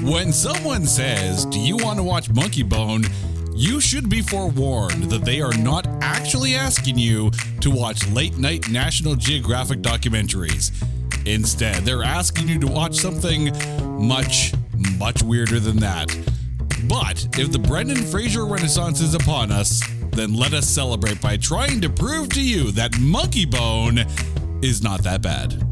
When someone says, "Do you want to watch Monkeybone?" you should be forewarned that they are not actually asking you to watch late-night National Geographic documentaries. Instead, they're asking you to watch something much, much weirder than that. But if the Brendan Fraser Renaissance is upon us, then let us celebrate by trying to prove to you that Monkeybone is not that bad.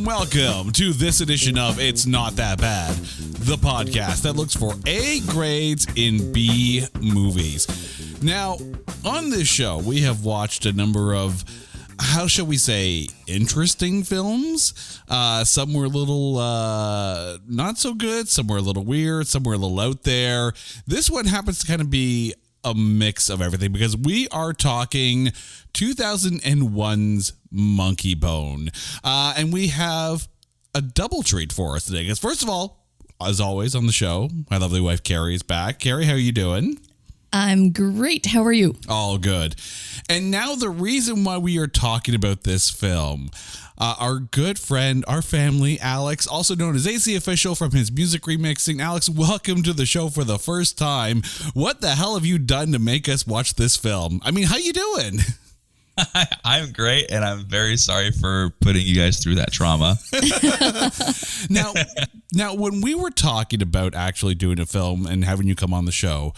Welcome to this edition of It's Not That Bad, the podcast that looks for A grades in B movies. Now, on this show, we have watched a number of, how shall we say, interesting films. Some were a little not so good, some were a little weird, some were a little out there. This one happens to kind of be a mix of everything because we are talking 2001's Monkeybone. And we have a double treat for us today. Because first of all, as always on the show, my lovely wife Carrie is back. Carrie, how are you doing? I'm great. How are you? All good. And now the reason why we are talking about this film, our good friend, our family, Alex, also known as AC Official from his music remixing. Alex, welcome to the show for the first time. What the hell have you done to make us watch this film? I mean, how you doing? I'm great, and I'm very sorry for putting you guys through that trauma. Now, when we were talking about actually doing a film and having you come on the show,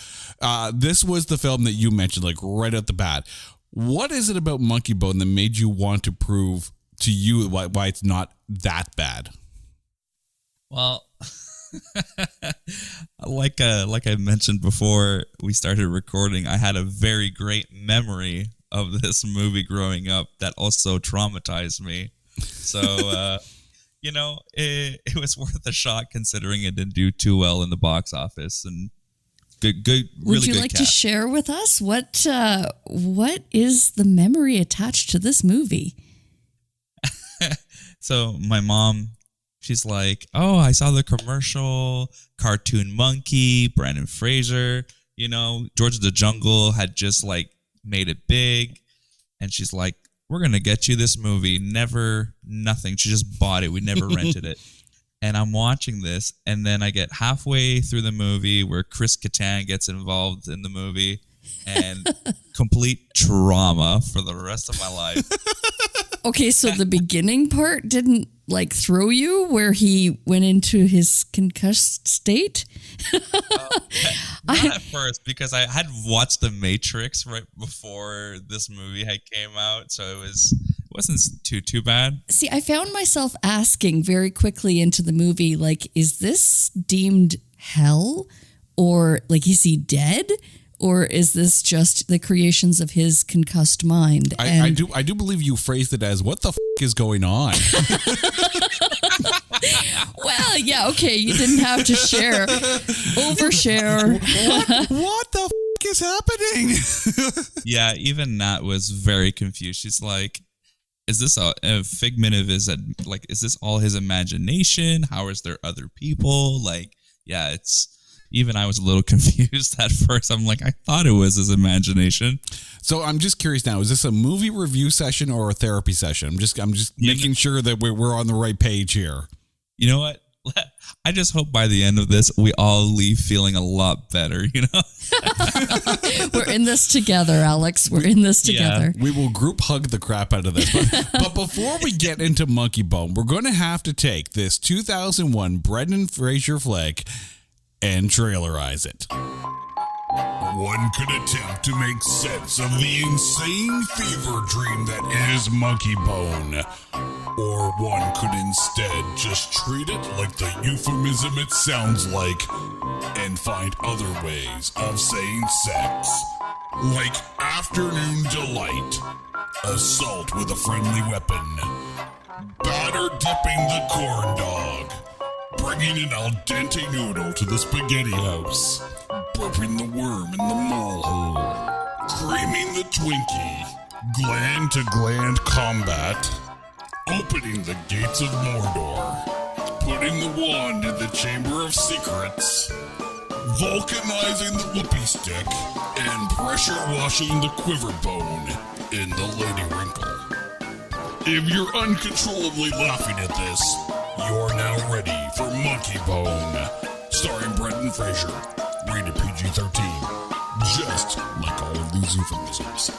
this was the film that you mentioned, like right at the bat. What is it about Monkeybone that made you want to prove to you why it's not that bad? Well, like I mentioned before we started recording, I had a very great memory of this movie growing up that also traumatized me. So, it was worth a shot considering it didn't do too well in the box office. And good, really good. Would you like to share with us what is the memory attached to this movie? So my mom, she's like, "Oh, I saw the commercial, cartoon monkey, Brendan Fraser. George of the Jungle had just like made it big," and she's like, "We're gonna get you this movie." Nothing. She just bought it. We never rented it. And I'm watching this, and then I get halfway through the movie where Chris Kattan gets involved in the movie, and complete trauma for the rest of my life. Okay, so the beginning part didn't like throw you where he went into his concussed state? Not at first, because I had watched The Matrix right before this movie had came out, so it wasn't too bad. See, I found myself asking very quickly into the movie, like, is this deemed hell? Or like, is he dead? Or is this just the creations of his concussed mind? I do believe you phrased it as, what the is going on? Well, yeah, okay, you didn't have to overshare. What the is happening? Yeah, even Nat was very confused. She's like, is this a figment of his, like, is this all his imagination? How is there other people? Like, yeah, even I was a little confused at first. I'm like, I thought it was his imagination. So I'm just curious now, is this a movie review session or a therapy session? I'm just making sure that we're on the right page here. You know what? I just hope by the end of this, we all leave feeling a lot better, We're in this together, Alex. We're in this together. Yeah, we will group hug the crap out of this. But before we get into Monkeybone, we're going to have to take this 2001 Brendan Fraser flick and trailerize it. One could attempt to make sense of the insane fever dream that is Monkeybone. Or one could instead just treat it like the euphemism it sounds like and find other ways of saying sex. Like afternoon delight, assault with a friendly weapon, batter dipping the corn dog, bringing an al dente noodle to the spaghetti house, burping the worm in the mole hole, creaming the Twinkie, gland to gland combat, opening the gates of Mordor, putting the wand in the Chamber of Secrets, vulcanizing the whoopee stick, and pressure washing the quiver bone in the Lady Wrinkle. If you're uncontrollably laughing at this, you're now ready for Monkeybone, starring Brendan Fraser, rated PG-13, just like all of these euphemisms.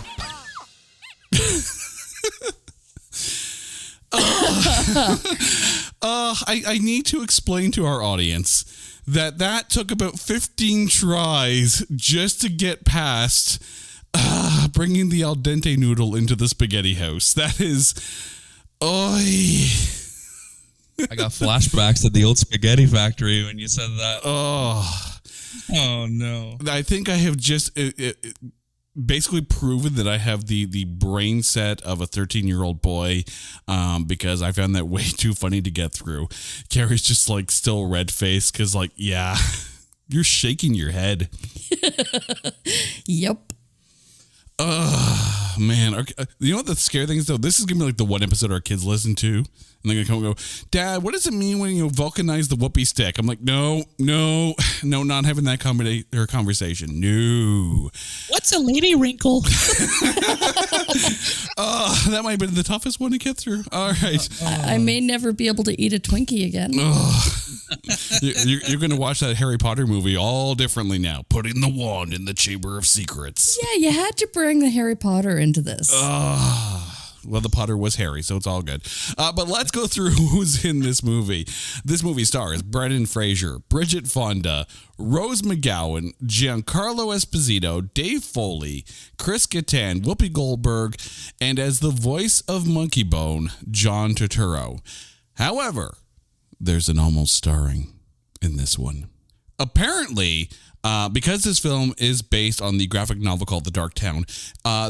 I need to explain to our audience that took about 15 tries just to get past bringing the al dente noodle into the spaghetti house. That is, I got flashbacks to the old spaghetti factory when you said that. Oh no! I think I have just basically proven that I have the brain set of a 13-year-old boy, because I found that way too funny to get through. Carrie's just like still red-faced because, like, yeah, you're shaking your head. Yep. Man. Okay. You know what the scary thing is, though? This is going to be like the one episode our kids listen to. And they're going to come and go, Dad, what does it mean when you vulcanize the whoopee stick? I'm like, no, not having that conversation. No. What's a lady wrinkle? That might have been the toughest one to get through. All right. I may never be able to eat a Twinkie again. You're going to watch that Harry Potter movie all differently now. Putting the wand in the Chamber of Secrets. Yeah, you had to bring the Harry Potter into this. Well, the Potter was Harry, so it's all good. But let's go through who's in this movie. This movie stars Brendan Fraser, Bridget Fonda, Rose McGowan, Giancarlo Esposito, Dave Foley, Chris Kattan, Whoopi Goldberg, and as the voice of Monkeybone, John Turturro. However, there's an almost starring in this one. Apparently, because this film is based on the graphic novel called The Dark Town,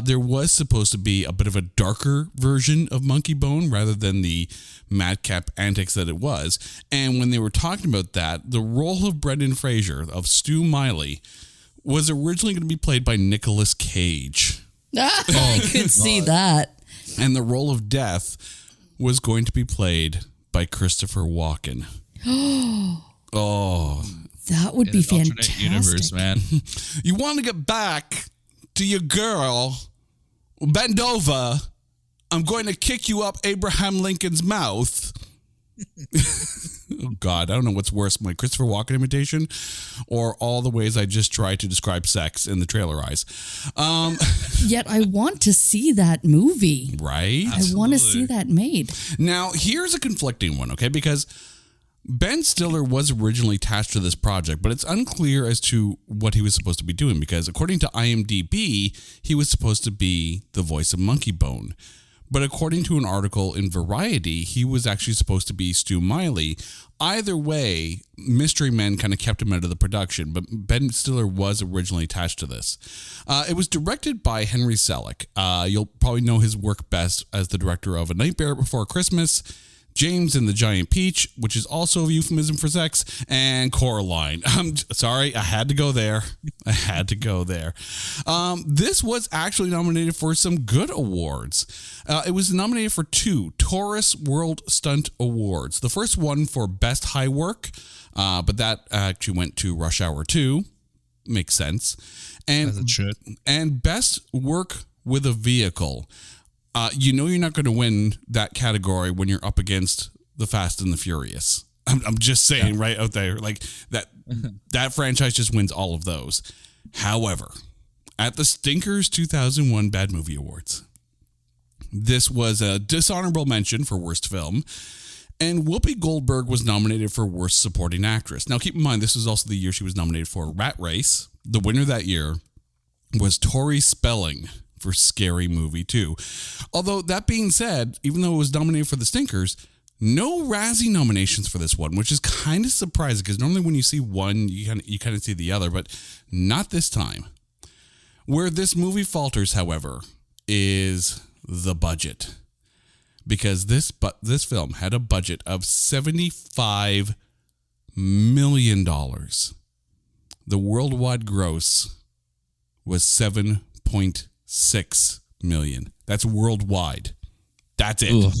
there was supposed to be a bit of a darker version of Monkeybone rather than the madcap antics that it was. And when they were talking about that, the role of Brendan Fraser, of Stu Miley, was originally going to be played by Nicolas Cage. I could see that. And the role of Death was going to be played by Christopher Walken. Oh, that would be fantastic. Alternate universe, man. You want to get back to your girl? Bend over. I'm going to kick you up Abraham Lincoln's mouth. Oh, God. I don't know what's worse, my Christopher Walken imitation or all the ways I just tried to describe sex in the trailer eyes. Yet I want to see that movie. Right? I want to see that made. Now, here's a conflicting one, okay? Because Ben Stiller was originally attached to this project, but it's unclear as to what he was supposed to be doing because according to IMDb, he was supposed to be the voice of Monkeybone. But according to an article in Variety, he was actually supposed to be Stu Miley. Either way, Mystery Men kind of kept him out of the production, but Ben Stiller was originally attached to this. It was directed by Henry Selick. You'll probably know his work best as the director of A Nightmare Before Christmas, James and the Giant Peach, which is also a euphemism for sex, and Coraline. I'm sorry, I had to go there. This was actually nominated for some good awards. It was nominated for 2 Taurus World Stunt Awards. The first one for Best High Work, but that actually went to Rush Hour 2. Makes sense. As it should. And Best Work with a Vehicle. You know you're not going to win that category when you're up against the Fast and the Furious. I'm just saying right out there, like that franchise just wins all of those. However, at the Stinkers 2001 Bad Movie Awards, this was a dishonorable mention for Worst Film, and Whoopi Goldberg was nominated for Worst Supporting Actress. Now, keep in mind, this was also the year she was nominated for Rat Race. The winner that year was Tori Spelling for Scary Movie 2. Although, that being said, even though it was nominated for the Stinkers, no Razzie nominations for this one, which is kind of surprising because normally when you see one, you kind of see the other, but not this time. Where this movie falters, however, is the budget. Because this film had a budget of $75 million. The worldwide gross was $7.6 million. That's worldwide. That's it. Ugh.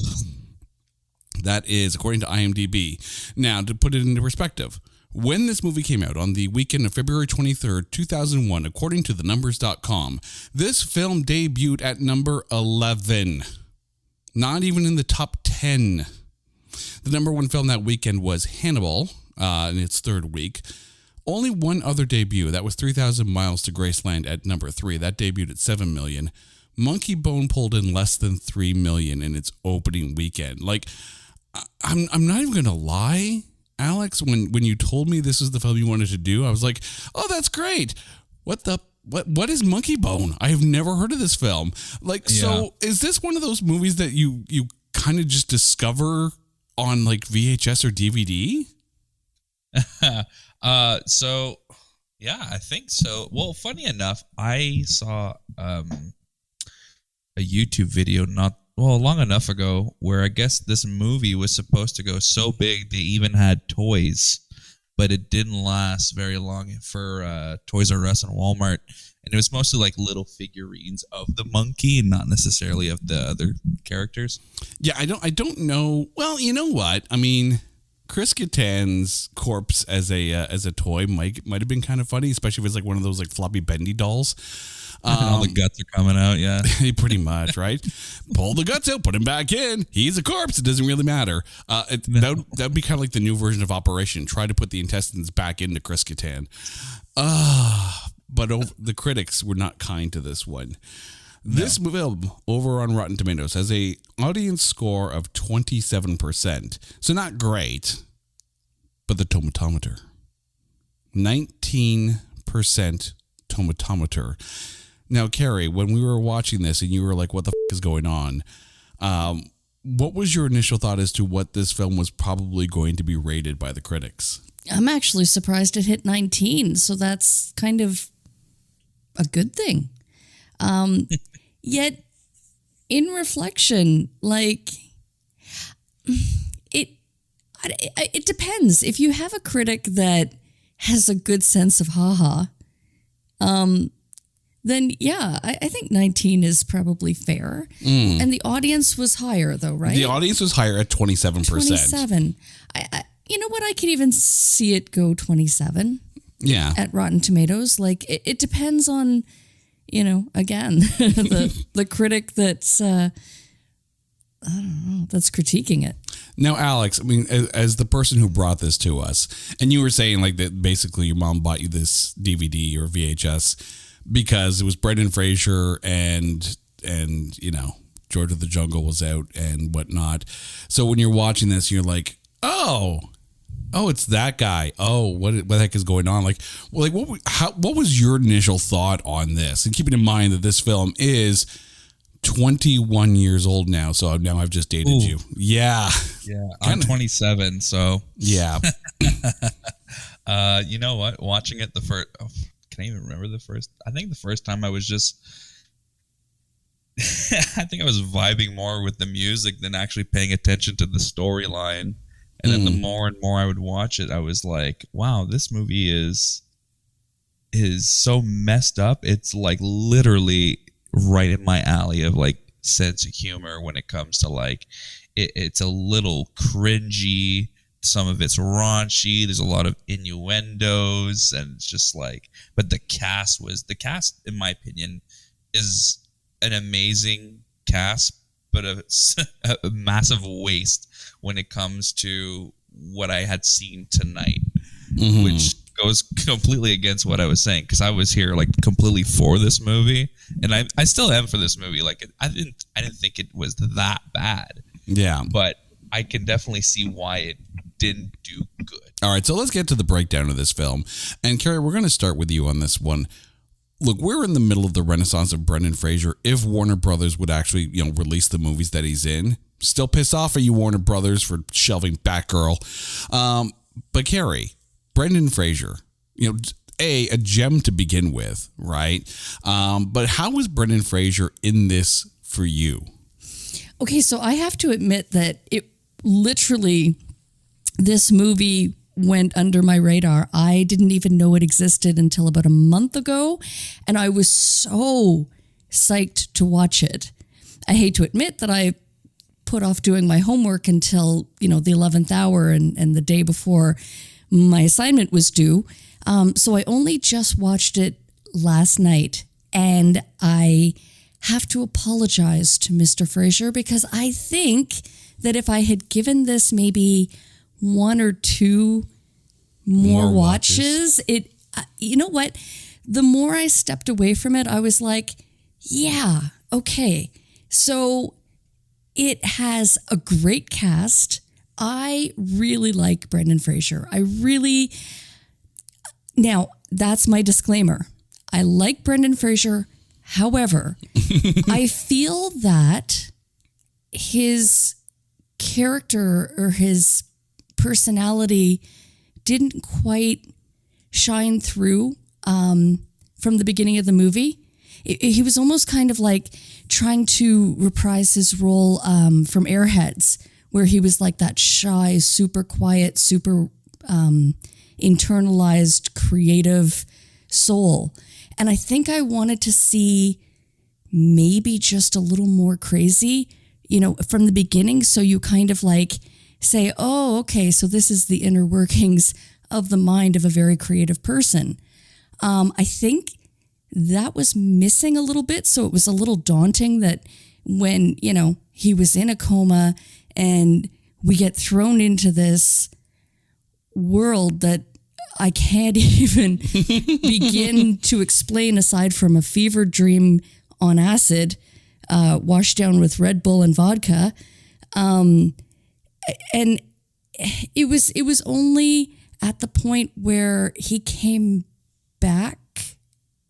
That is according to IMDb. Now, to put it into perspective, when this movie came out on the weekend of February 23rd, 2001, according to thenumbers.com, this film debuted at number 11 Not even in the top 10. The number one film that weekend was Hannibal in its third week. Only one other debut. That was 3,000 Miles to Graceland at number 3. That debuted at 7 million. Monkeybone pulled in less than 3 million in its opening weekend. Like, I'm not even going to lie, Alex, when you told me this is the film you wanted to do, I was like, oh, that's great. What is Monkeybone? I have never heard of this film. Like, so is this one of those movies that you kind of just discover on like VHS or DVD? So yeah, I think so. Well, funny enough, I saw a YouTube video long enough ago where I guess this movie was supposed to go so big they even had toys, but it didn't last very long for Toys R Us and Walmart. And it was mostly like little figurines of the monkey and not necessarily of the other characters. Yeah, I don't know. Well, you know what? I mean, Chris Kattan's corpse as a toy might have been kind of funny, especially if it's like one of those like floppy bendy dolls. All the guts are coming out, yeah. Pretty much, right? Pull the guts out, put him back in. He's a corpse. It doesn't really matter. That would be kind of like the new version of Operation. Try to put the intestines back into Chris Kattan. But the critics were not kind to this one. This film over on Rotten Tomatoes has a audience score of 27%. So not great, but the tomatometer. 19% tomatometer. Now, Carrie, when we were watching this and you were like, what the is going on? What was your initial thought as to what this film was probably going to be rated by the critics? I'm actually surprised it hit 19, so that's kind of a good thing. Yet, in reflection, like, it depends. If you have a critic that has a good sense of haha, then yeah, I think 19 is probably fair. And the audience was higher, though, right? The audience was higher at 27%. 27. You know what? I could even see it go 27. Yeah. At Rotten Tomatoes. Like, it depends on, again, the critic that's, I don't know, that's critiquing it. Now, Alex, I mean, as the person who brought this to us, and you were saying like that basically your mom bought you this DVD or VHS because it was Brendan Fraser and George of the Jungle was out and whatnot. So when you're watching this, you're like, oh, it's that guy. Oh, what the heck is going on? Like what was your initial thought on this? And keeping in mind that this film is 21 years old now, so now I've just dated you. Yeah. Yeah, I'm 27, so. Yeah. You know what? Watching it can I even remember I think the first time I was just, I think I was vibing more with the music than actually paying attention to the storyline. And then the more and more I would watch it, I was like, wow, this movie is so messed up. It's like literally right in my alley of like sense of humor when it comes to like, it's a little cringy. Some of it's raunchy. There's a lot of innuendos and it's just like, but the cast, in my opinion, is an amazing cast, but a massive waste when it comes to what I had seen tonight, which goes completely against what I was saying, because I was here like completely for this movie, and I still am for this movie. Like I didn't think it was that bad. Yeah, but I can definitely see why it didn't do good. All right, so let's get to the breakdown of this film. And Carrie, we're going to start with you on this one. Look, we're in the middle of the renaissance of Brendan Fraser. If Warner Brothers would actually, release the movies that he's in, still pissed off at you, Warner Brothers, for shelving Batgirl. But Carrie, Brendan Fraser, a gem to begin with, right? But how was Brendan Fraser in this for you? Okay, so I have to admit that it literally, this movie went under my radar. I didn't even know it existed until about a month ago, and I was so psyched to watch it. I hate to admit that I put off doing my homework until, the 11th hour and the day before my assignment was due. So I only just watched it last night, and I have to apologize to Mr. Fraser because I think that if I had given this maybe one or two more watches, you know what? The more I stepped away from it, I was like, yeah, okay. So it has a great cast. I really like Brendan Fraser. Now, that's my disclaimer. I like Brendan Fraser. However, I feel that his character or his personality didn't quite shine through from the beginning of the movie. He was almost kind of like trying to reprise his role from Airheads, where he was like that shy, super quiet, super internalized, creative soul. And I think I wanted to see maybe just a little more crazy, from the beginning. So you kind of like say, oh, okay, so this is the inner workings of the mind of a very creative person. I think that was missing a little bit. So it was a little daunting that when, he was in a coma and we get thrown into this world that I can't even begin to explain aside from a fever dream on acid, washed down with Red Bull and vodka. And it was only at the point where he came back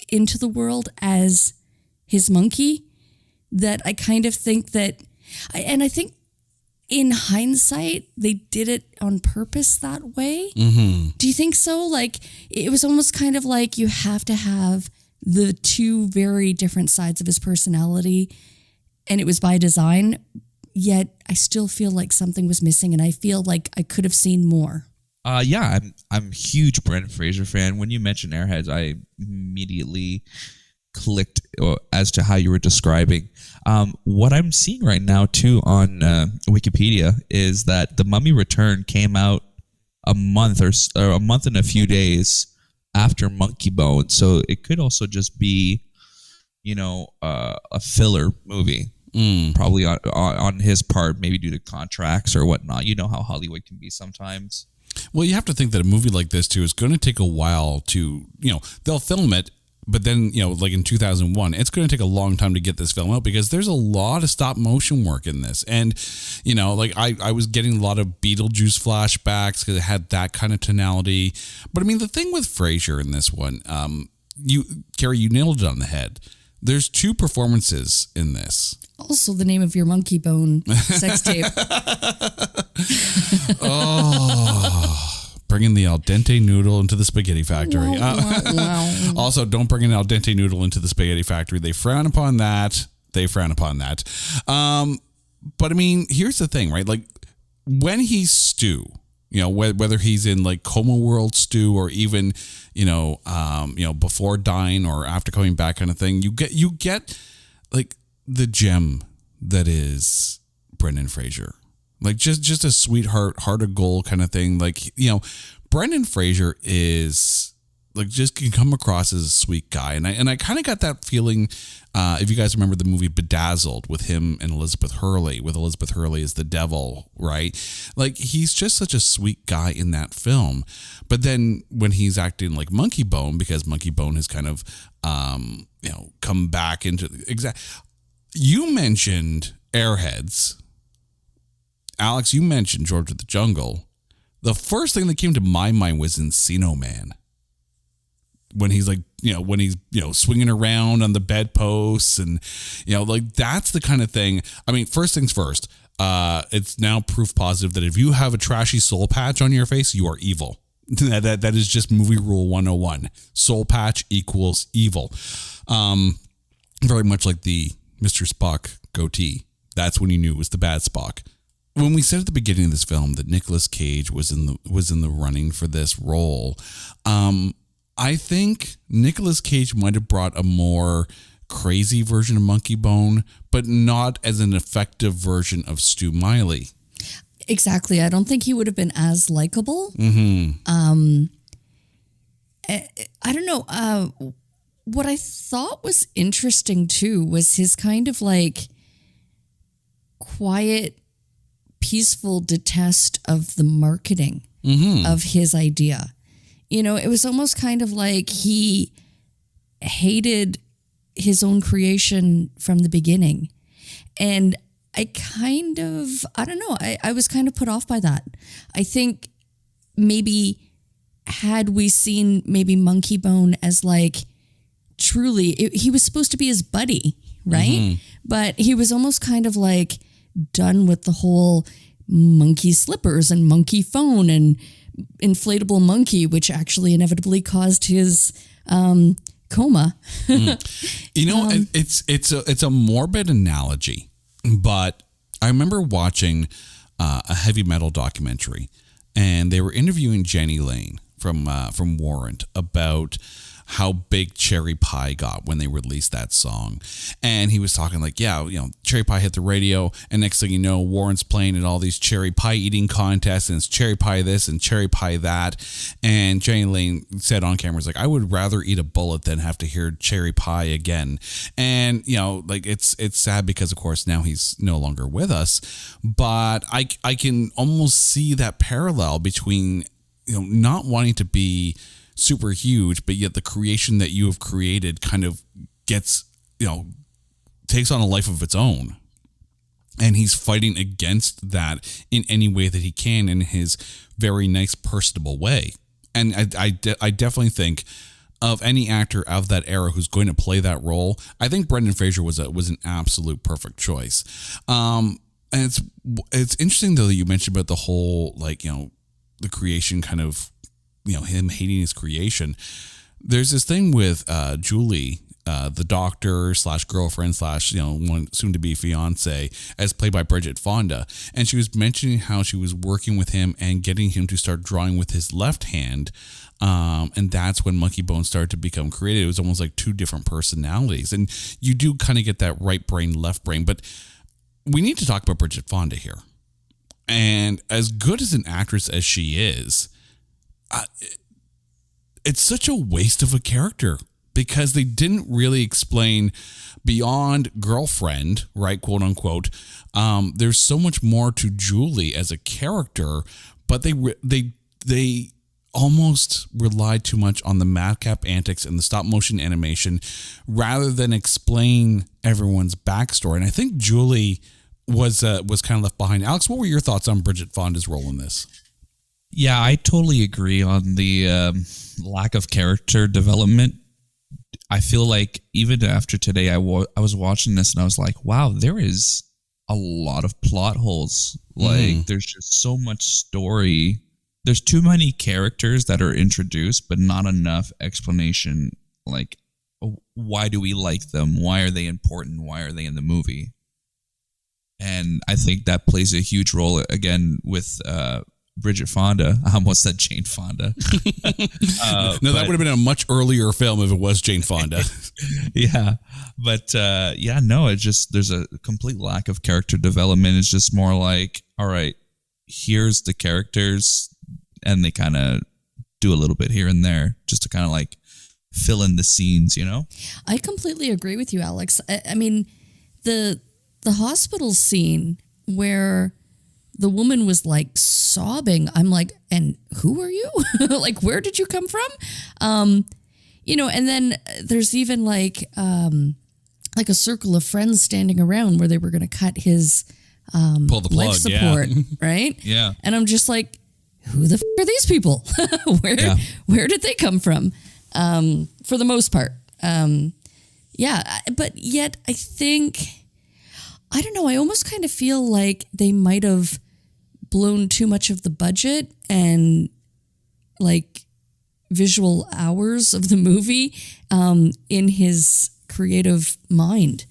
into the world as his monkey that I kind of think that, and I think in hindsight, they did it on purpose that way. Mm-hmm. Do you think so? Like, it was almost kind of like you have to have the two very different sides of his personality, and it was by design, yet I still feel like something was missing, and I feel like I could have seen more. Yeah, I'm a huge Brendan Fraser fan. When you mentioned Airheads, I immediately clicked as to how you were describing. What I'm seeing right now too on Wikipedia is that The Mummy Return came out a month and a few days after Monkeybone, so it could also just be, a filler movie. Probably on his part, maybe due to contracts or whatnot. You know how Hollywood can be sometimes. Well, you have to think that a movie like this too is going to take a while to, they'll film it, but then, like in 2001, it's going to take a long time to get this film out because there's a lot of stop motion work in this. And, like I was getting a lot of Beetlejuice flashbacks because it had that kind of tonality. But I mean, the thing with Fraser in this one, Carrie, you nailed it on the head. There's two performances in this. Also the name of your Monkeybone sex tape. Oh, bringing the al dente noodle into the spaghetti factory. Wow. Also, don't bring an al dente noodle into the spaghetti factory. They frown upon that. But I mean, here's the thing, right? Like when he's Stu, whether he's in like coma world Stu or even, before dying or after coming back kind of thing, you get like the gem that is Brendan Fraser. Like just a sweetheart, heart of gold kind of thing. Like, Brendan Fraser is like just can come across as a sweet guy. And I kind of got that feeling, if you guys remember the movie Bedazzled with him and Elizabeth Hurley, with Elizabeth Hurley as the devil, right? Like he's just such a sweet guy in that film. But then when he's acting like Monkeybone, because Monkeybone has kind of, come back into you mentioned Airheads. Alex, you mentioned George of the Jungle. The first thing that came to my mind was Encino Man. When he's like, swinging around on the bedposts and, like that's the kind of thing. I mean, first things first, it's now proof positive that if you have a trashy soul patch on your face, you are evil. That is just movie rule 101. Soul patch equals evil. Very much like the Mr. Spock goatee. That's when you knew it was the bad Spock. When we said at the beginning of this film that Nicolas Cage was in the running for this role, I think Nicolas Cage might have brought a more crazy version of Monkeybone, but not as an effective version of Stu Miley. Exactly. I don't think he would have been as likable. Mm-hmm. I don't know. what I thought was interesting too was his kind of like quiet, peaceful detest of the marketing of his idea. You know, it was almost kind of like he hated his own creation from the beginning. And I don't know, I was kind of put off by that. I think maybe had we seen maybe Monkeybone as like truly, he was supposed to be his buddy, right? But he was almost kind of like done with the whole monkey slippers and monkey phone and inflatable monkey, which actually inevitably caused his coma. You know, it's a morbid analogy, but I remember watching a heavy metal documentary, and they were interviewing Jenny Lane from Warrant about how big Cherry Pie got when they released that song. And he was talking like, yeah, you know, Cherry Pie hit the radio, and next thing you know, Warrant's playing at all these cherry pie eating contests, and it's cherry pie this and cherry pie that. And Jenny Lane said on camera, like, I would rather eat a bullet than have to hear cherry pie again. And, you know, like it's sad because of course now he's no longer with us, but I can almost see that parallel between, you know, not wanting to be super huge, but yet the creation that you have created kind of gets, you know, takes on a life of its own. And he's fighting against that in any way that he can in his very nice, personable way. And I definitely think of any actor of that era who's going to play that role, I think Brendan Fraser was an absolute perfect choice. And it's interesting though that you mentioned about the whole, like, you know, the creation kind of, you know, him hating his creation. There's this thing with Julie, the doctor / girlfriend / you know, one soon to be fiance, as played by Bridget Fonda, and she was mentioning how she was working with him and getting him to start drawing with his left hand, and that's when Monkeybone started to become created. It was almost like two different personalities, and you do kind of get that right brain, left brain. But we need to talk about Bridget Fonda here, and as good as an actress as she is, it's such a waste of a character because they didn't really explain beyond girlfriend, right, quote unquote. There's so much more to Julie as a character, but they almost relied too much on the madcap antics and the stop motion animation rather than explain everyone's backstory. And I think Julie was kind of left behind. Alex, what were your thoughts on Bridget Fonda's role in this? Yeah, I totally agree on the lack of character development. I feel like even after today, I was watching this and I was like, wow, there is a lot of plot holes. Like, there's just so much story. There's too many characters that are introduced, but not enough explanation. Like, why do we like them? Why are they important? Why are they in the movie? And I think that plays a huge role, again, with Bridget Fonda. I almost said Jane Fonda. No, that would have been a much earlier film if it was Jane Fonda. Yeah. But it's just, there's a complete lack of character development. It's just more like, all right, here's the characters, and they kind of do a little bit here and there just to kind of like fill in the scenes, you know? I completely agree with you, Alex. I mean, the hospital scene where the woman was like sobbing, I'm like, and who are you? Like, where did you come from? You know, and then there's even like a circle of friends standing around where they were going to cut his pull the plug, life support, yeah. right? Yeah. And I'm just like, who the are these people? Where did they come from? For the most part. But yet I think, I don't know, I almost kind of feel like they might have blown too much of the budget and like visual hours of the movie in his creative mind,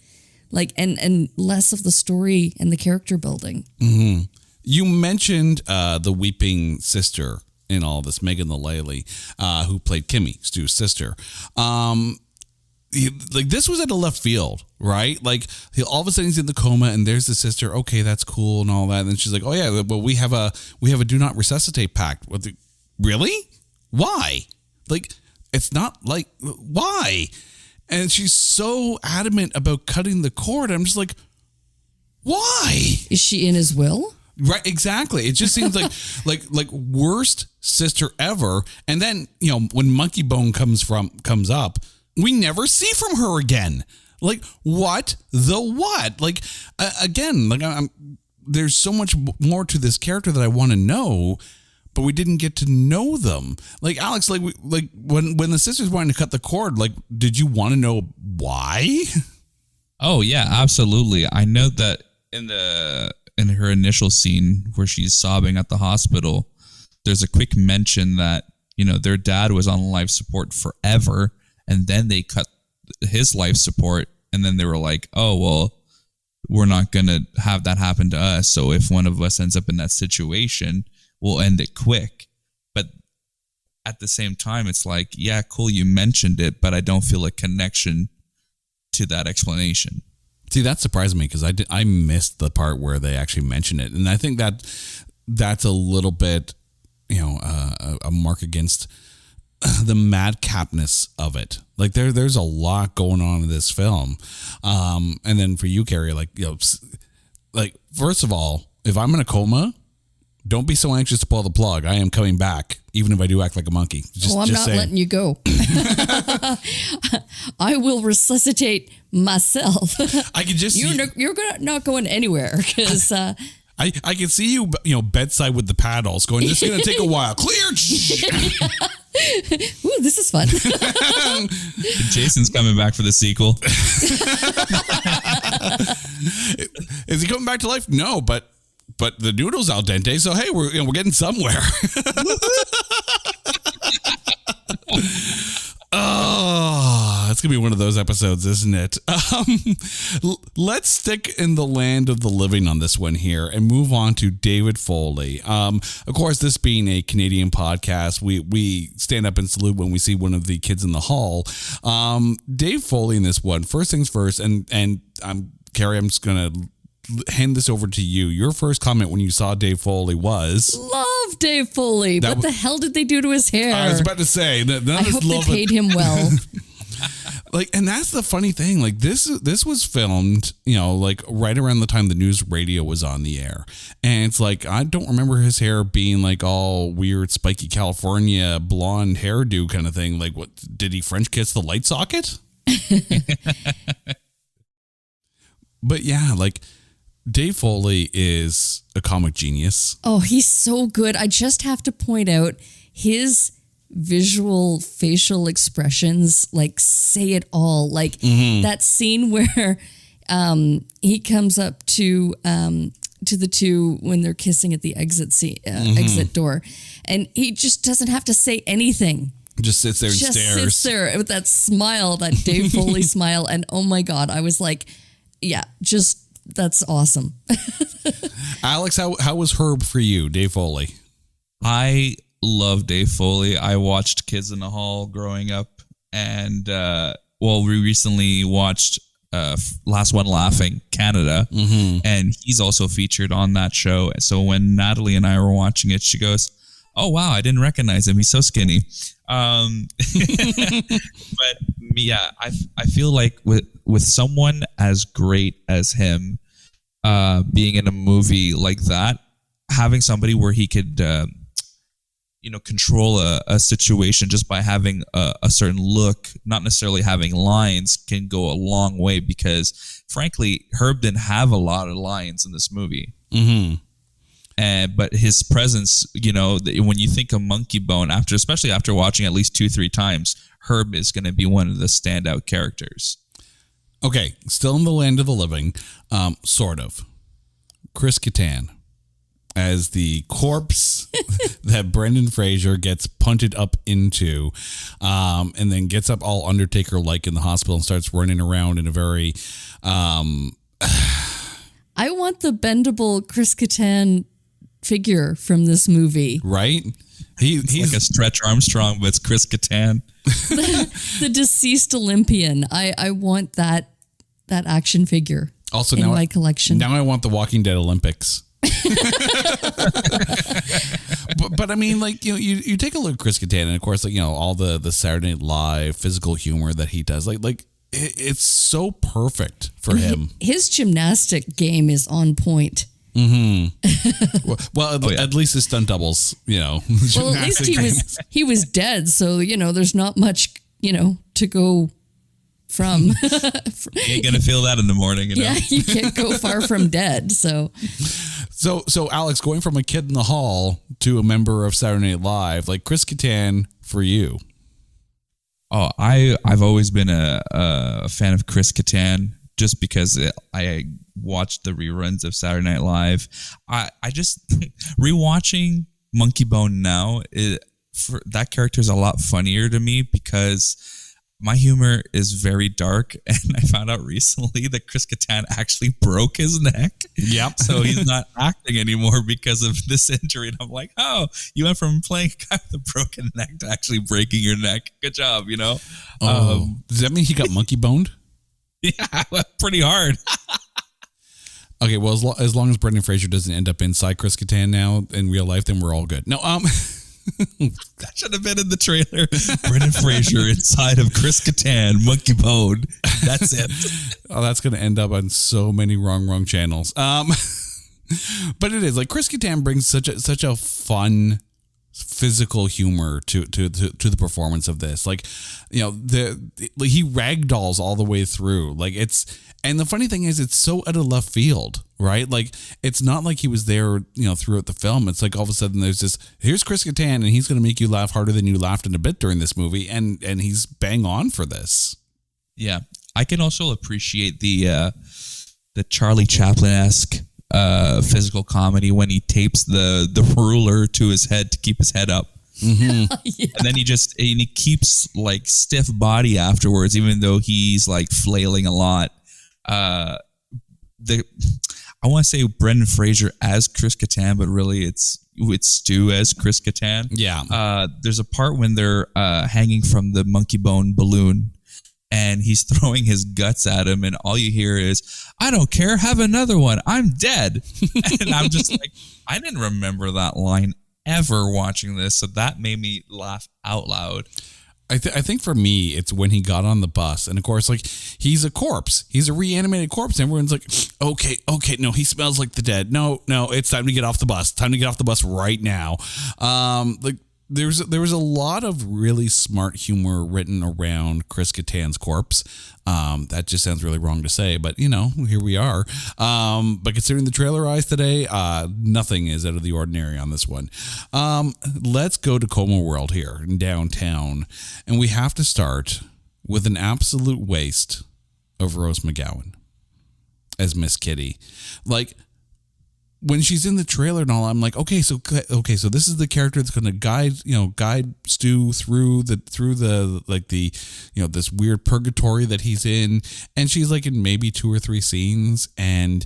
like and less of the story and the character building. Mm-hmm. You mentioned the weeping sister in all this, Megan Mullally, who played Kimmy, Stu's sister. Like, this was at a left field, right? Like, all of a sudden he's in the coma and there's the sister. Okay, that's cool and all that. And then she's like, oh yeah, well, we have a do not resuscitate pact. Really? Why? Like, it's not like, why? And she's so adamant about cutting the cord. I'm just like, why? Is she in his will? Right, exactly. It just seems like worst sister ever. And then, when Monkeybone comes up, we never see from her again. Like, what the what? Like, again, like there's so much more to this character that I want to know, but we didn't get to know them. Like, Alex, like when the sisters wanted to cut the cord, like, did you want to know why? Oh yeah, absolutely. I know that in her initial scene where she's sobbing at the hospital, there's a quick mention that, their dad was on life support forever, and then they cut his life support, and then they were like, oh, well, we're not going to have that happen to us, so if one of us ends up in that situation, we'll end it quick. But at the same time, it's like, yeah, cool, you mentioned it, but I don't feel a connection to that explanation. See, that surprised me because I missed the part where they actually mention it, and I think that's a little bit, a mark against the madcapness of it. Like there's a lot going on in this film, and then for you, Carrie, like first of all, if I'm in a coma, don't be so anxious to pull the plug. I am coming back, even if I do act like a monkey. I'm not letting you go. I will resuscitate myself. I can just you're not going anywhere because I can see you, bedside with the paddles, going, this is going to take a while. Clear. Ooh, this is fun. Jason's coming back for the sequel. Is he coming back to life? No, but the noodle's al dente, so hey, we're getting somewhere. Oh, it's gonna be one of those episodes, isn't it? Let's stick in the land of the living on this one here and move on to David Foley. Of course, this being a Canadian podcast, we stand up and salute when we see one of the kids in the hall. Dave Foley in this one. First things first, and Carrie, I'm just gonna hand this over to you. Your first comment when you saw Dave Foley was, love Dave Foley. What the hell did they do to his hair? I was about to say that. I hope they paid him well. And that's the funny thing. Like this was filmed, like right around the time the news radio was on the air, and it's like I don't remember his hair being like all weird, spiky California blonde hairdo kind of thing. Like, what did he French kiss the light socket? But yeah, like, Dave Foley is a comic genius. Oh, he's so good. I just have to point out his visual facial expressions, like, say it all. Like that scene where he comes up to the two when they're kissing at the exit door, and he just doesn't have to say anything. Just sits there and stares. Just sits there with that smile, that Dave Foley smile, and oh my God, I was like, yeah, just that's awesome. Alex, how was Herb for you, Dave Foley? I love Dave Foley. I watched Kids in the Hall growing up, and we recently watched Last One Laughing Canada, and he's also featured on that show. So when Natalie and I were watching it, she goes, "Oh wow, I didn't recognize him. He's so skinny." But yeah, I feel like with someone as great as him being in a movie like that, having somebody where he could control a situation just by having a certain look, not necessarily having lines, can go a long way, because frankly, Herb didn't have a lot of lines in this movie. But his presence, when you think of Monkeybone, especially after watching at least 2-3 times, Herb is going to be one of the standout characters. Okay, still in the land of the living, sort of. Chris Kattan as the corpse that Brendan Fraser gets punted up into, and then gets up all Undertaker-like in the hospital and starts running around in a very... I want the bendable Chris Kattan figure from this movie. Right? He's like a Stretch Armstrong, but it's Chris Kattan. the deceased Olympian. I want that action figure also in my collection. Now I want the Walking Dead Olympics. but I mean, like, you take a look at Chris Kattan, and of course, like, all the Saturday Night Live physical humor that he does, like it's so perfect for him. His gymnastic game is on point. Well, at least his stunt doubles, Well, at least he was dead, so there's not much to go from. You ain't gonna feel that in the morning, Yeah, you can't go far from dead. So Alex, going from a kid in the hall to a member of Saturday Night Live, like Chris Kattan for you. Oh, I've always been a fan of Chris Kattan just because I watched the reruns of Saturday Night Live. I just rewatching Monkeybone now. That character is a lot funnier to me because my humor is very dark, and I found out recently that Chris Kattan actually broke his neck. Yep. So he's not acting anymore because of this injury. And I'm like, oh, you went from playing a guy with a broken neck to actually breaking your neck. Good job, Does that mean he got monkey boned? Yeah, pretty hard. Okay, well, as long as Brendan Fraser doesn't end up inside Chris Kattan now in real life, then we're all good. No, That should have been in the trailer. Brendan Fraser inside of Chris Kattan, Monkeybone. That's it. Oh, that's going to end up on so many wrong channels. But it is like Chris Kattan brings such a fun physical humor to the performance of this. Like, he ragdolls all the way through. Like and the funny thing is, it's so out of left field, right? Like, it's not like he was there, throughout the film. It's like all of a sudden here's Chris Kattan, and he's going to make you laugh harder than you laughed in a bit during this movie, and he's bang on for this. Yeah, I can also appreciate the Charlie Chaplin-esque physical comedy when he tapes the ruler to his head to keep his head up. Mm-hmm. Yeah. And then he keeps like stiff body afterwards, even though he's like flailing a lot. I want to say Brendan Fraser as Chris Kattan, but really it's Stu as Chris Kattan. Yeah. There's a part when they're hanging from the Monkeybone balloon, and he's throwing his guts at him, and all you hear is, "I don't care, have another one, I'm dead." And I'm just like, I didn't remember that line ever watching this, so that made me laugh out loud. I think for me, it's when he got on the bus, and of course, like, he's a corpse. He's a reanimated corpse. And everyone's like, okay, no, he smells like the dead. No, it's time to get off the bus. Time to get off the bus right now. There was a lot of really smart humor written around Chris Kattan's corpse. That just sounds really wrong to say, but here we are. But considering the trailer eyes today, nothing is out of the ordinary on this one. Let's go to Como World here in downtown, and we have to start with an absolute waste of Rose McGowan as Miss Kitty. Like, when she's in the trailer and all, I'm like, okay, so this is the character that's going to guide Stu through the this weird purgatory that he's in, and she's like in maybe 2 or 3 scenes, and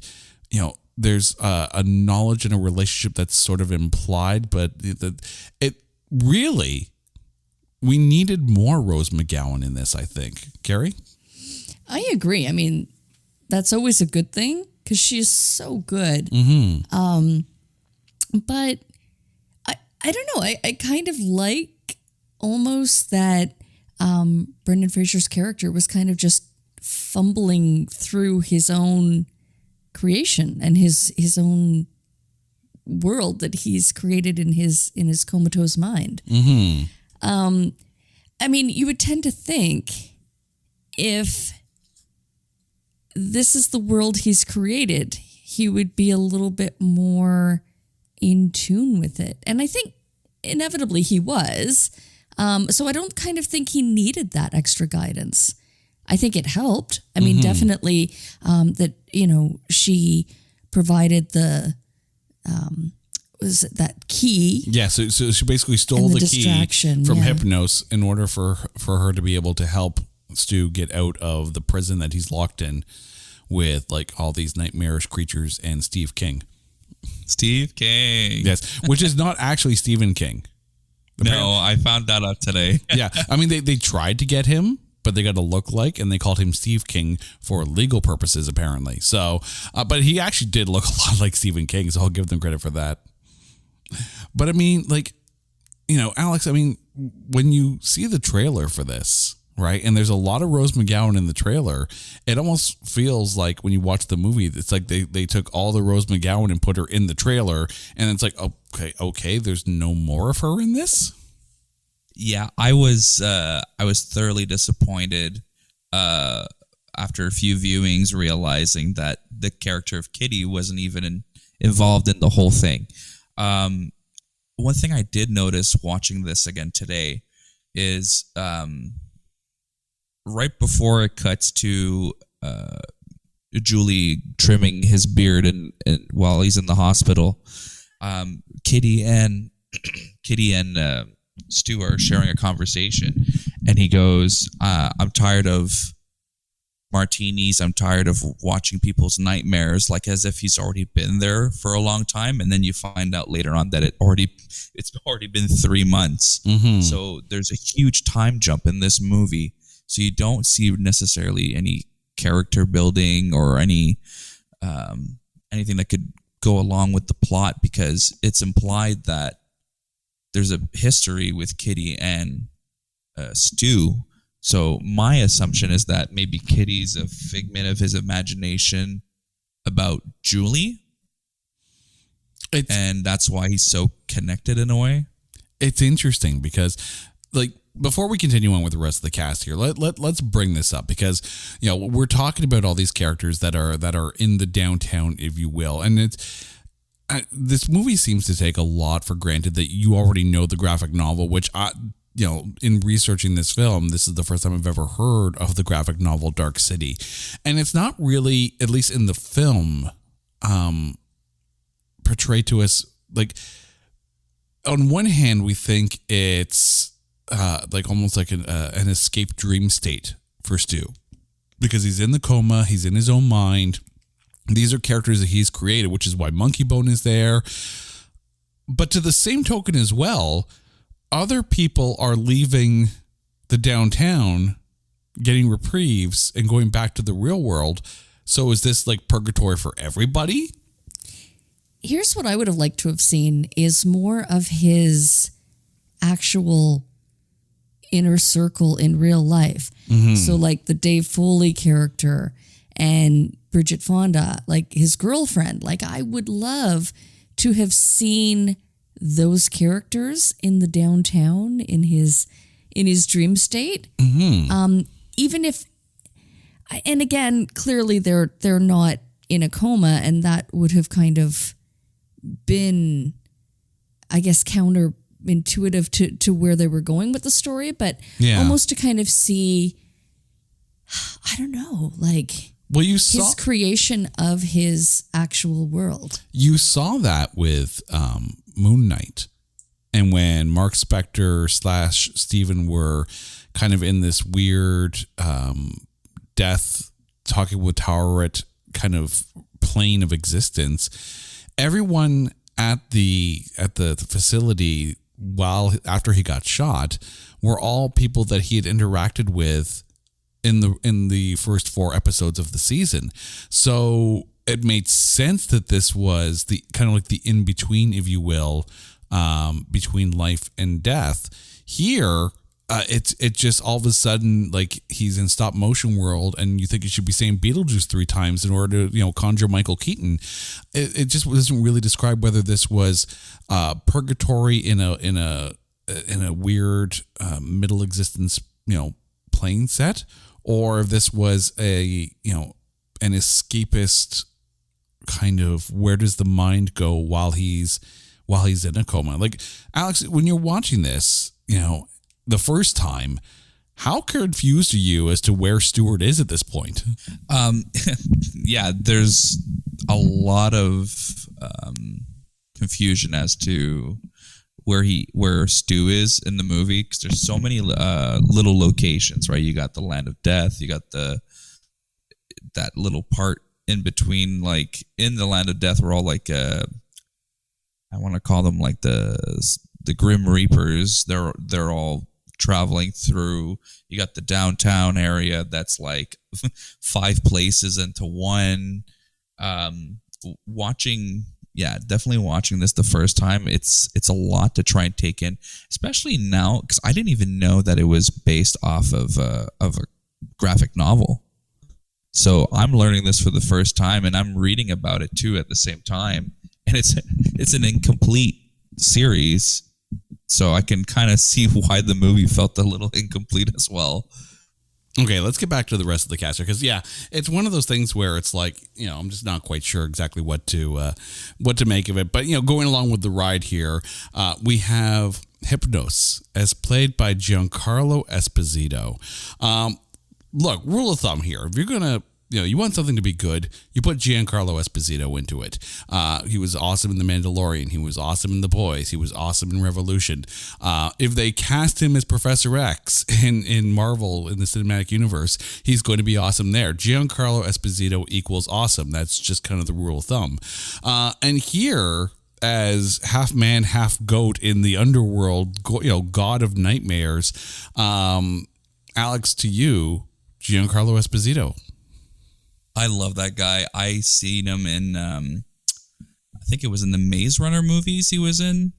there's a knowledge and a relationship that's sort of implied, but it really, we needed more Rose McGowan in this, I think. Carrie? I agree. I mean, that's always a good thing, because she's so good. Mm-hmm. But I don't know. I kind of like almost that Brendan Fraser's character was kind of just fumbling through his own creation and his own world that he's created in his comatose mind. Mm-hmm. I mean, you would tend to think if this is the world he's created, he would be a little bit more in tune with it. And I think inevitably he was. So I don't kind of think he needed that extra guidance. I think it helped. I mean, definitely that, she provided the, was it that key? Yeah, so she basically stole the key from Hypnos in order for her to be able to help Stu get out of the prison that he's locked in with, like, all these nightmarish creatures and Steve King. Steve King. Yes, which is not actually Stephen King. No, I found that out today. Yeah, I mean, they tried to get him, but they got a look-alike, and they called him Steve King for legal purposes, apparently. So, but he actually did look a lot like Stephen King, so I'll give them credit for that. But I mean, like, Alex, I mean, when you see the trailer for this, right? And there's a lot of Rose McGowan in the trailer. It almost feels like when you watch the movie, it's like they took all the Rose McGowan and put her in the trailer, and it's like, okay, there's no more of her in this. Yeah, I was thoroughly disappointed after a few viewings, realizing that the character of Kitty wasn't even involved in the whole thing. One thing I did notice watching this again today is right before it cuts to Julie trimming his beard and while he's in the hospital, Kitty and Stu are sharing a conversation, and he goes, "I'm tired of martinis. I'm tired of watching people's nightmares," like as if he's already been there for a long time. And then you find out later on that it's already been 3 months. Mm-hmm. So there's a huge time jump in this movie. So you don't see necessarily any character building or anything that could go along with the plot, because it's implied that there's a history with Kitty and Stu. So my assumption is that maybe Kitty's a figment of his imagination about Julie, and that's why he's so connected in a way. It's interesting because, like, before we continue on with the rest of the cast here, let's bring this up, because we're talking about all these characters that are in the downtown, if you will, and this movie seems to take a lot for granted that you already know the graphic novel, which in researching this film, this is the first time I've ever heard of the graphic novel Dark City. And it's not really, at least in the film, portrayed to us, like, on one hand, we think it's like almost like an escape dream state for Stu, because he's in the coma, he's in his own mind. These are characters that he's created, which is why Monkeybone is there. But to the same token as well, other people are leaving the downtown, getting reprieves, and going back to the real world. So is this like purgatory for everybody? Here's what I would have liked to have seen is more of his actual inner circle in real life. Mm-hmm. So like the Dave Foley character and Bridget Fonda, like his girlfriend. Like, I would love to have seen those characters in the downtown in his dream state. Mm-hmm. Even if, and again, clearly they're not in a coma, and that would have kind of been, I guess, counterintuitive to where they were going with the story, but almost to kind of see, I don't know, like, well, you saw his creation of his actual world. You saw that with Moon Knight, and when Mark Spector / Steven were kind of in this weird death, talking with Taweret kind of plane of existence, everyone at the facility after he got shot were all people that he had interacted with in the first 4 episodes of the season. So it made sense that this was the kind of like the in-between, if you will, between life and death. Here, it's just all of a sudden like he's in stop motion world, and you think he should be saying Beetlejuice 3 times in order to conjure Michael Keaton. It just doesn't really describe whether this was purgatory in a weird middle existence plane set, or if this was an escapist kind of, where does the mind go while he's in a coma. Like, Alex, when you're watching this, the first time, how confused are you as to where Stewart is at this point? Yeah, there's a lot of confusion as to where Stu is in the movie, because there's so many little locations, right? You got the Land of Death, you got that little part in between, like in the Land of Death, we're all like I want to call them like the Grim Reapers. They're all traveling through. You got the downtown area that's like 5 places into one. Watching yeah, definitely watching this the first time, it's a lot to try and take in, especially now because I didn't even know that it was based off of a graphic novel. So I'm learning this for the first time, and I'm reading about it too at the same time, and it's an incomplete series, so I can kind of see why the movie felt a little incomplete as well. Okay, let's get back to the rest of the cast here, because it's one of those things where it's like, I'm just not quite sure exactly what to make of it. But going along with the ride here, we have Hypnos as played by Giancarlo Esposito. Look, rule of thumb here: if you're gonna you want something to be good, you put Giancarlo Esposito into it. He was awesome in The Mandalorian. He was awesome in The Boys. He was awesome in Revolution. If they cast him as Professor X in Marvel, in the cinematic universe, he's going to be awesome there. Giancarlo Esposito equals awesome. That's just kind of the rule of thumb. And here, as half man, half goat in the underworld, god of nightmares, Alex, to you, Giancarlo Esposito. I love that guy. I seen him in, I think it was in the Maze Runner movies he was in.